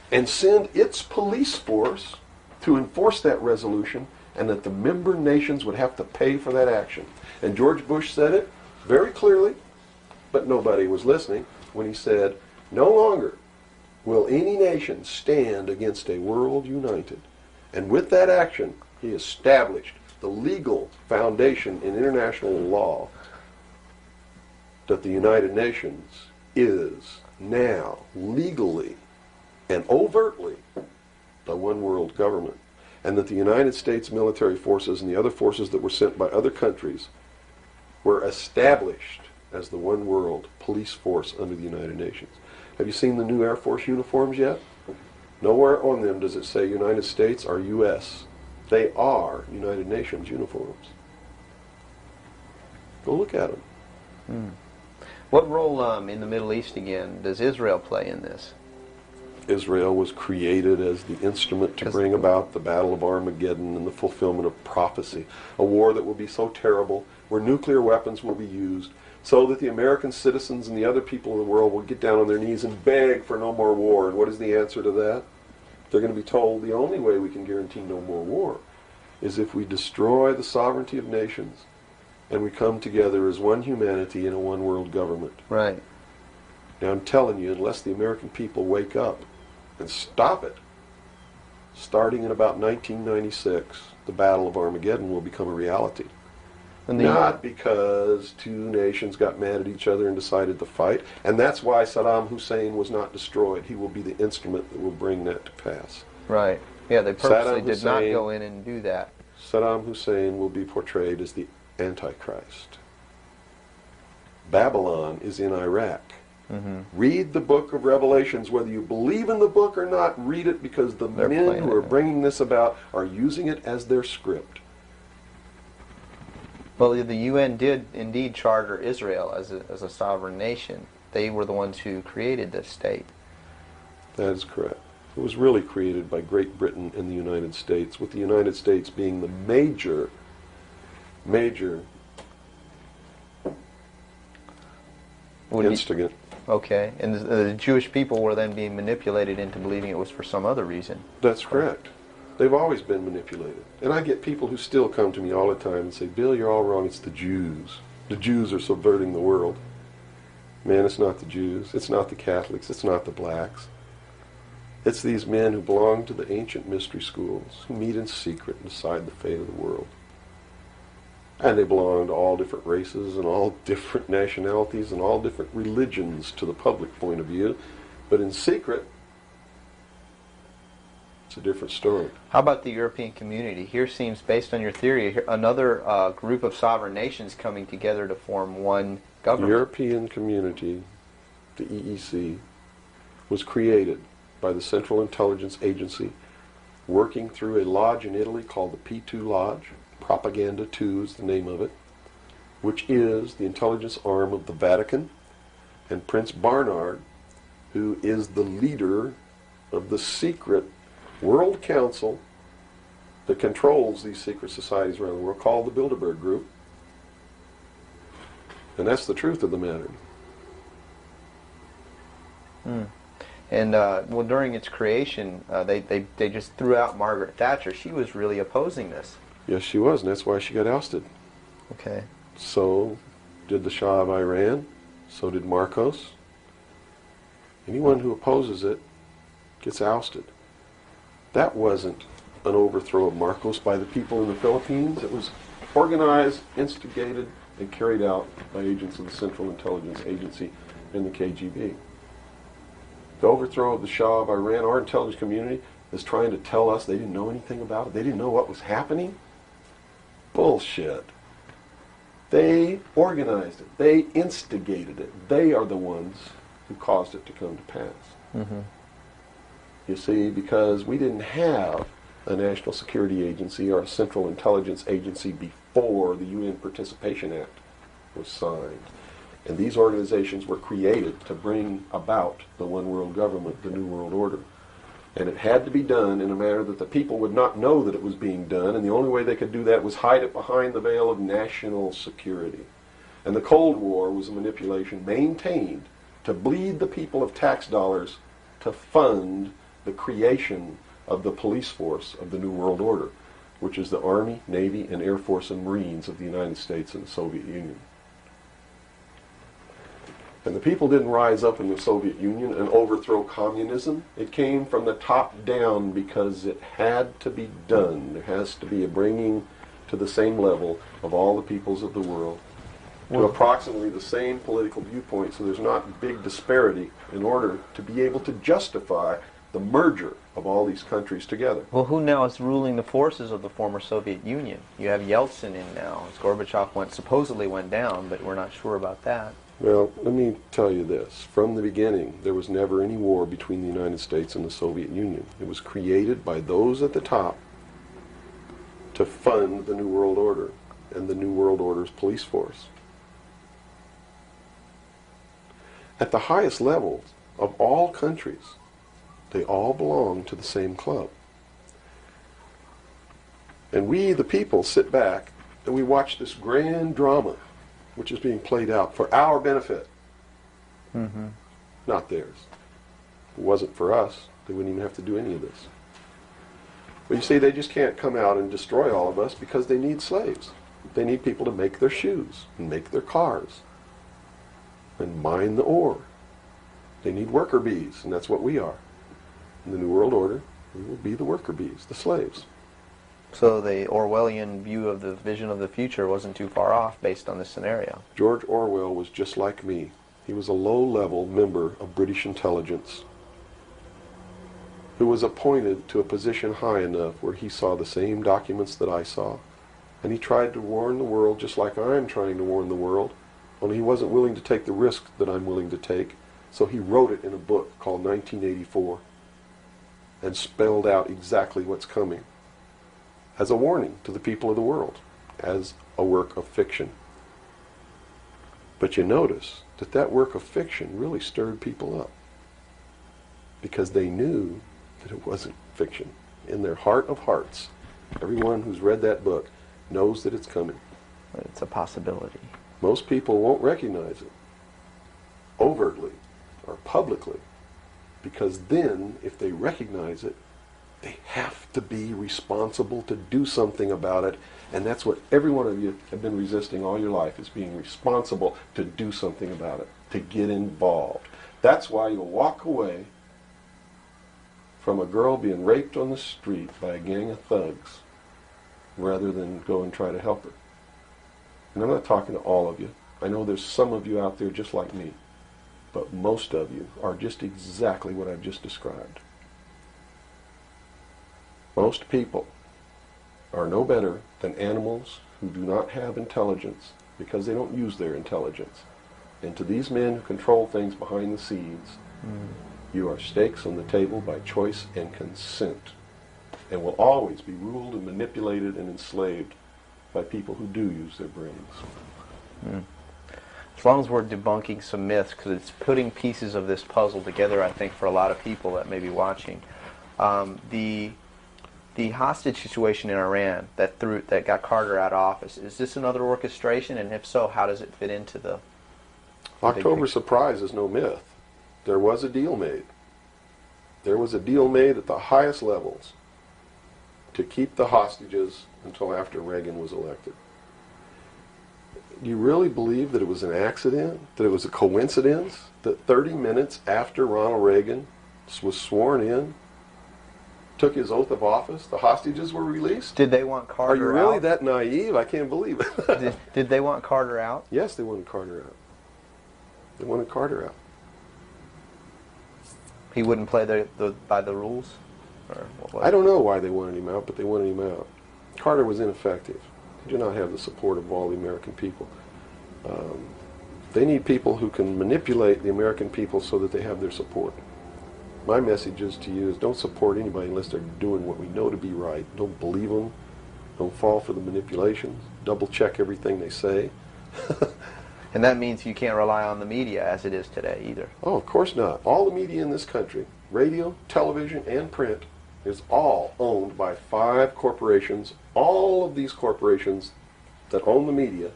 [SPEAKER 2] and send its police force to enforce that resolution, and that the member nations would have to pay for that action. And George Bush said it very clearly, but nobody was listening when he said, no longer will any nation stand against a world united. And with that action, he established the legal foundation in international law that the United Nations is now legally and overtly the one world government, and that the United States military forces and the other forces that were sent by other countries were established as the one world police force under the United Nations. Have you seen the new Air Force uniforms yet? Nowhere on them does it say United States or U.S. They are United Nations uniforms. Go look at them.
[SPEAKER 4] What role in the Middle East, again, does Israel play in this?
[SPEAKER 2] Israel was created as the instrument to bring about the Battle of Armageddon and the fulfillment of prophecy, a war that will be so terrible, where nuclear weapons will be used, so that the American citizens and the other people in the world will get down on their knees and beg for no more war. And what is the answer to that? They're going to be told the only way we can guarantee no more war is if we destroy the sovereignty of nations and we come together as one humanity in a one world government.
[SPEAKER 4] Right.
[SPEAKER 2] Now I'm telling you, unless the American people wake up and stop it, starting in about 1996, the Battle of Armageddon will become a reality. Not because two nations got mad at each other and decided to fight, and that's why Saddam Hussein was not destroyed. He will be the instrument that will bring that to pass.
[SPEAKER 4] Right. Yeah, they purposely did not go in and do that.
[SPEAKER 2] Saddam Hussein will be portrayed as the Antichrist. Babylon is in Iraq. Read the book of Revelations. Whether you believe in the book or not, read it, because the men who are bringing this about are using it as their script.
[SPEAKER 4] Well, the UN did indeed charter Israel as a sovereign nation. They were the ones who created this state.
[SPEAKER 2] That is correct. It was really created by Great Britain and the United States, with the United States being the major instigant.
[SPEAKER 4] Okay, and the Jewish people were then being manipulated into believing it was for some other reason.
[SPEAKER 2] That's correct. They've always been manipulated. And I get people who still come to me all the time and say, Bill, you're all wrong. It's the Jews. The Jews are subverting the world. Man, it's not the Jews. It's not the Catholics. It's not the blacks. It's these men who belong to the ancient mystery schools, who meet in secret and decide the fate of the world. And they belong to all different races and all different nationalities and all different religions to the public point of view. But in secret, it's a different story.
[SPEAKER 4] How about the European community? Here seems, based on your theory, another group of sovereign nations coming together to form one government.
[SPEAKER 2] The European community, the EEC, was created by the Central Intelligence Agency, working through a lodge in Italy called the P2 Lodge. Propaganda 2 is the name of it, which is the intelligence arm of the Vatican. And Prince Bernard, who is the leader of the secret World Council that controls these secret societies around the world, called the Bilderberg Group. And that's the truth of the matter.
[SPEAKER 4] And well, during its creation, they just threw out Margaret Thatcher. She was really opposing this.
[SPEAKER 2] Yes, she was, and that's why she got ousted.
[SPEAKER 4] Okay.
[SPEAKER 2] So did the Shah of Iran. So did Marcos. Anyone who opposes it gets ousted. That wasn't an overthrow of Marcos by the people in the Philippines. It was organized, instigated, and carried out by agents of the Central Intelligence Agency and the KGB. The overthrow of the Shah of Iran, our intelligence community is trying to tell us they didn't know anything about it. They didn't know what was happening. Bullshit. They organized it. They instigated it. They are the ones who caused it to come to pass. You see, because we didn't have a National Security Agency or a Central Intelligence Agency before the UN Participation Act was signed. And these organizations were created to bring about the one world government, the New World Order. And it had to be done in a manner that the people would not know that it was being done, and the only way they could do that was hide it behind the veil of national security. And the Cold War was a manipulation maintained to bleed the people of tax dollars to fund the creation of the police force of the New World Order, which is the Army, Navy, and Air Force and Marines of the United States and the Soviet Union. And the people didn't rise up in the Soviet Union and overthrow communism. It came from the top down because it had to be done. There has to be a bringing to the same level of all the peoples of the world to approximately the same political viewpoint, so there's not big disparity in order to be able to justify the merger of all these countries together.
[SPEAKER 4] Well, who now is ruling the forces of the former Soviet Union? You have Yeltsin in now. Gorbachev supposedly went down, but we're not sure about that.
[SPEAKER 2] Well, let me tell you this. From the beginning, there was never any war between the United States and the Soviet Union. It was created by those at the top to fund the New World Order and the New World Order's police force. At the highest levels of all countries, they all belong to the same club. And we, the people, sit back and we watch this grand drama which is being played out for our benefit, not theirs. If it wasn't for us, they wouldn't even have to do any of this. But you see, they just can't come out and destroy all of us because they need slaves. They need people to make their shoes and make their cars and mine the ore. They need worker bees, and that's what we are. In the New World Order, we will be the worker bees, the slaves.
[SPEAKER 4] So the Orwellian view of the vision of the future wasn't too far off based on this scenario.
[SPEAKER 2] George Orwell was just like me. He was a low-level member of British intelligence who was appointed to a position high enough where he saw the same documents that I saw. And he tried to warn the world just like I'm trying to warn the world, only he wasn't willing to take the risk that I'm willing to take. So he wrote it in a book called 1984 and spelled out exactly what's coming as a warning to the people of the world, as a work of fiction. But you notice that that work of fiction really stirred people up because they knew that it wasn't fiction. In their heart of hearts, everyone who's read that book knows that it's coming.
[SPEAKER 4] It's a possibility.
[SPEAKER 2] Most people won't recognize it overtly or publicly, because then, if they recognize it, they have to be responsible to do something about it, and that's what every one of you have been resisting all your life, is being responsible to do something about it, to get involved. That's why you'll walk away from a girl being raped on the street by a gang of thugs rather than go and try to help her. And I'm not talking to all of you. I know there's some of you out there just like me, but most of you are just exactly what I've just described. Most people are no better than animals who do not have intelligence because they don't use their intelligence. And to these men who control things behind the scenes, you are stakes on the table by choice and consent, and will always be ruled and manipulated and enslaved by people who do use their brains.
[SPEAKER 4] As long as we're debunking some myths, because it's putting pieces of this puzzle together, I think, for a lot of people that may be watching. The hostage situation in Iran that got Carter out of office, is this another orchestration? And if so, how does it fit into the
[SPEAKER 2] October surprise is no myth. There was a deal made. There was a deal made at the highest levels to keep the hostages until after Reagan was elected. Do you really believe that it was an accident, that it was a coincidence, that 30 minutes after Ronald Reagan was sworn in, took his oath of office, the hostages were released?
[SPEAKER 4] Did they want Carter out?
[SPEAKER 2] Are you really that naive? I can't believe it.
[SPEAKER 4] Did they want Carter out?
[SPEAKER 2] Yes, they wanted Carter out. They wanted Carter out.
[SPEAKER 4] He wouldn't play by the rules? Or what was
[SPEAKER 2] I don't know why they wanted him out, but they wanted him out. Carter was ineffective. He did not have the support of all the American people. They need people who can manipulate the American people so that they have their support. My message is to you is don't support anybody unless they're doing what we know to be right. Don't believe them. Don't fall for the manipulations. Double check everything they say.
[SPEAKER 4] And that means you can't rely on the media as it is today either.
[SPEAKER 2] Oh, of course not. All the media in this country, radio, television, and print, is all owned by 5 corporations. All of these corporations that own the media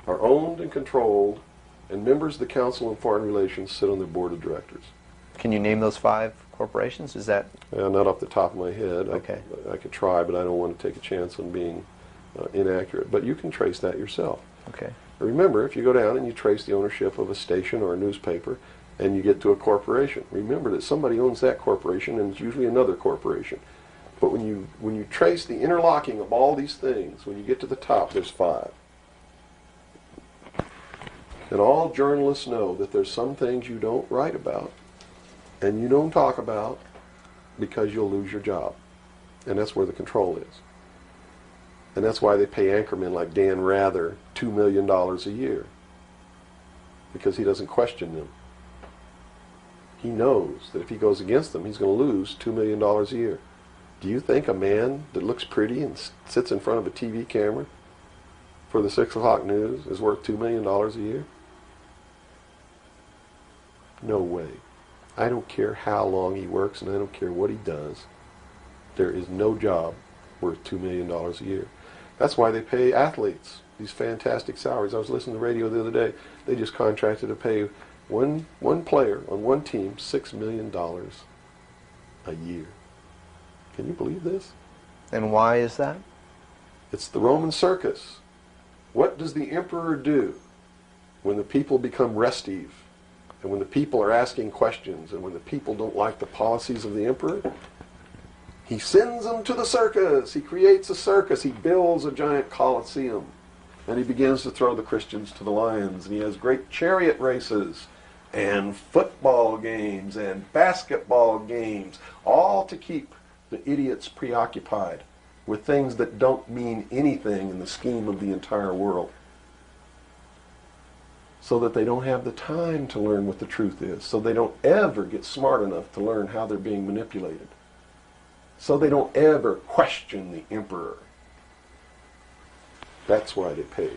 [SPEAKER 2] are owned and controlled, and members of the Council on Foreign Relations sit on their board of directors.
[SPEAKER 4] Can you name those 5 corporations? Is that...
[SPEAKER 2] Not off the top of my head.
[SPEAKER 4] Okay.
[SPEAKER 2] I could try, but I don't want to take a chance on being inaccurate. But you can trace that yourself.
[SPEAKER 4] Okay.
[SPEAKER 2] Remember, if you go down and you trace the ownership of a station or a newspaper, and you get to a corporation, remember that somebody owns that corporation, and it's usually another corporation. But when you trace the interlocking of all these things, when you get to the top, there's 5. And all journalists know that there's some things you don't write about, and you don't talk about, because you'll lose your job. And that's where the control is. And that's why they pay anchormen like Dan Rather $2 million a year. Because he doesn't question them. He knows that if he goes against them, he's going to lose $2 million a year. Do you think a man that looks pretty and sits in front of a TV camera for the 6 o'clock news is worth $2 million a year? No way. I don't care how long he works and I don't care what he does. There is no job worth $2 million a year. That's why they pay athletes these fantastic salaries. I was listening to the radio the other day. They just contracted to pay one player on one team $6 million a year. Can you believe this?
[SPEAKER 4] And why is that?
[SPEAKER 2] It's the Roman circus. What does the emperor do when the people become restive, and when the people are asking questions, and when the people don't like the policies of the emperor? He sends them to the circus. He creates a circus. He builds a giant coliseum. And he begins to throw the Christians to the lions. And he has great chariot races and football games and basketball games, all to keep the idiots preoccupied with things that don't mean anything in the scheme of the entire world, so that they don't have the time to learn what the truth is, so they don't ever get smart enough to learn how they're being manipulated, so they don't ever question the emperor. That's why they pay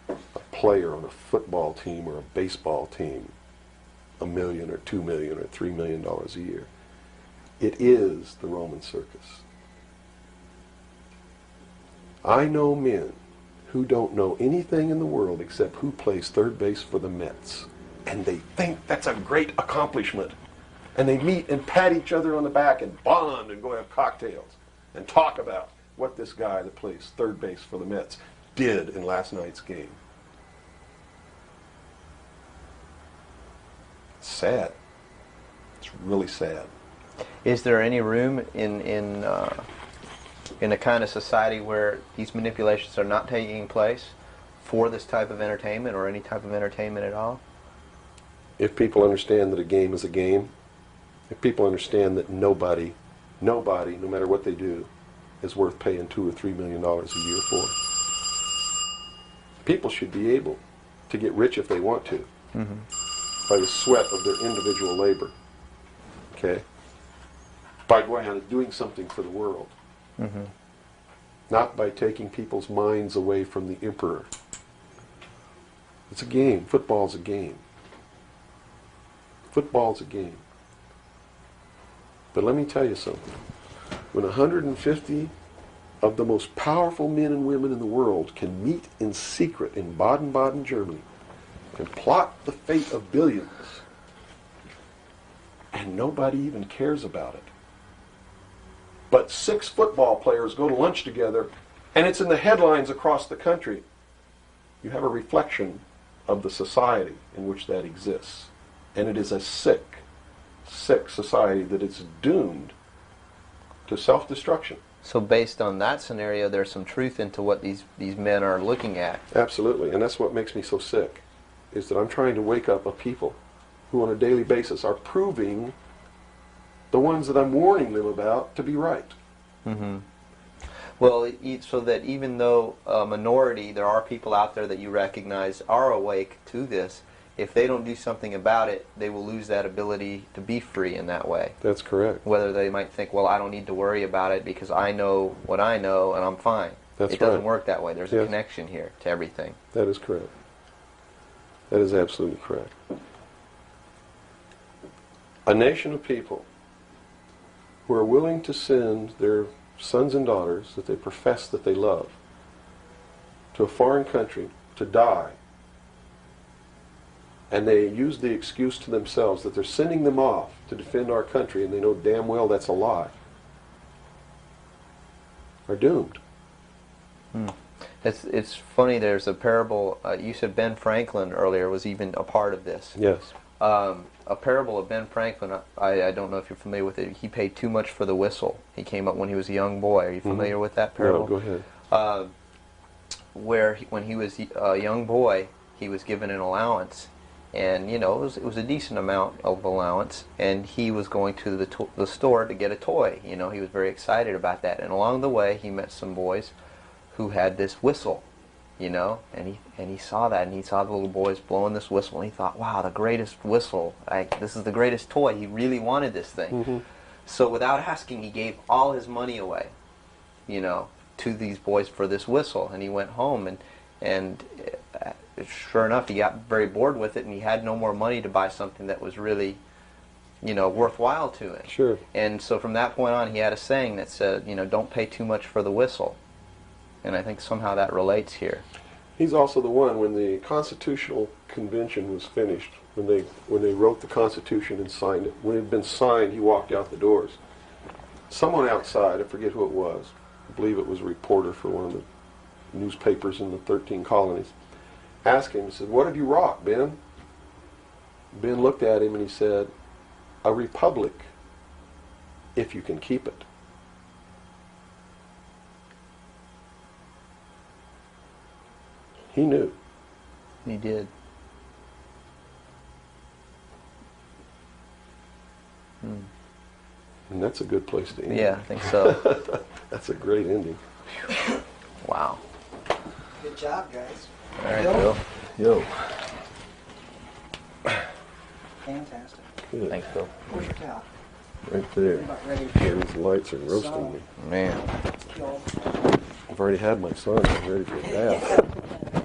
[SPEAKER 2] a player on a football team or a baseball team $1 million or $2 million or $3 million a year. It is the Roman circus. I know men who don't know anything in the world except who plays third base for the Mets. And they think that's a great accomplishment. And they meet and pat each other on the back and bond and go have cocktails and talk about what this guy that plays third base for the Mets did in last night's game. It's sad. It's really sad.
[SPEAKER 4] Is there any room in a kind of society where these manipulations are not taking place for this type of entertainment, or any type of entertainment at all?
[SPEAKER 2] If people understand that a game is a game, if people understand that nobody, no matter what they do, is worth paying $2 or $3 million a year for, people should be able to get rich if they want to, by the sweat of their individual labor. Okay? By going out and doing something for the world. Not by taking people's minds away from the emperor. It's a game. Football's a game. Football's a game. But let me tell you something. When 150 of the most powerful men and women in the world can meet in secret in Baden-Baden, Germany, and plot the fate of billions, and nobody even cares about it, but 6 football players go to lunch together, and it's in the headlines across the country, you have a reflection of the society in which that exists. And it is a sick society that is doomed to self-destruction.
[SPEAKER 4] So based on that scenario, there's some truth into what these men are looking at.
[SPEAKER 2] Absolutely, and that's what makes me so sick, is that I'm trying to wake up a people who on a daily basis are proving the ones that I'm warning them about to be right.
[SPEAKER 4] Well, so that even though a minority, there are people out there that you recognize are awake to this, if they don't do something about it, they will lose that ability to be free in that way.
[SPEAKER 2] That's correct.
[SPEAKER 4] Whether they might think, well, I don't need to worry about it because I know what I know and I'm fine.
[SPEAKER 2] That's
[SPEAKER 4] it doesn't
[SPEAKER 2] right.
[SPEAKER 4] work that way. There's a connection here to everything.
[SPEAKER 2] That is correct. That is absolutely correct. A nation of people who are willing to send their sons and daughters that they profess that they love to a foreign country to die, and they use the excuse to themselves that they're sending them off to defend our country, and they know damn well that's a lie, are doomed.
[SPEAKER 4] It's funny, there's a parable, you said Ben Franklin earlier was even a part of this.
[SPEAKER 2] Yes.
[SPEAKER 4] A parable of Ben Franklin, I don't know if you're familiar with it. He paid too much for the whistle. He came up when he was a young boy. Are you familiar with that parable?
[SPEAKER 2] No, go ahead.
[SPEAKER 4] Where when he was a young boy, he was given an allowance,
[SPEAKER 1] and you know it was a decent amount of allowance, and he was going to the store to get a toy. You know, he was very excited about that, and along the way he met some boys who had this whistle, you know, and he saw that, and he saw the little boys blowing this whistle, and he thought, wow, the greatest whistle, this is the greatest toy. He really wanted this thing.
[SPEAKER 2] Mm-hmm.
[SPEAKER 1] So without asking, he gave all his money away, you know, to these boys for this whistle, and he went home, and sure enough, he got very bored with it, and he had no more money to buy something that was really, you know, worthwhile to him.
[SPEAKER 2] Sure.
[SPEAKER 1] And so from that point on, he had a saying that said, you know, don't pay too much for the whistle. And I think somehow that relates here.
[SPEAKER 2] He's also the one, when the Constitutional Convention was finished, when they wrote the Constitution and signed it, when it had been signed, he walked out the doors. Someone outside, I forget who it was, I believe it was a reporter for one of the newspapers in the 13 colonies, asked him, he said, what have you wrought, Ben? Ben looked at him and he said, a republic, if you can keep it. He knew.
[SPEAKER 1] He did.
[SPEAKER 2] And that's a good place to end.
[SPEAKER 1] Yeah, I think so.
[SPEAKER 2] That's a great ending.
[SPEAKER 1] Wow.
[SPEAKER 3] Good job, guys.
[SPEAKER 1] All right, Bill.
[SPEAKER 2] Yo.
[SPEAKER 3] Fantastic.
[SPEAKER 2] Good.
[SPEAKER 1] Thanks, Bill.
[SPEAKER 3] Where's your towel?
[SPEAKER 2] Right there.
[SPEAKER 3] I'm about ready
[SPEAKER 2] Yeah,
[SPEAKER 3] to
[SPEAKER 2] these lights are roasting me.
[SPEAKER 1] Man.
[SPEAKER 3] kill.
[SPEAKER 2] I've already had my son. I'm ready for a bath.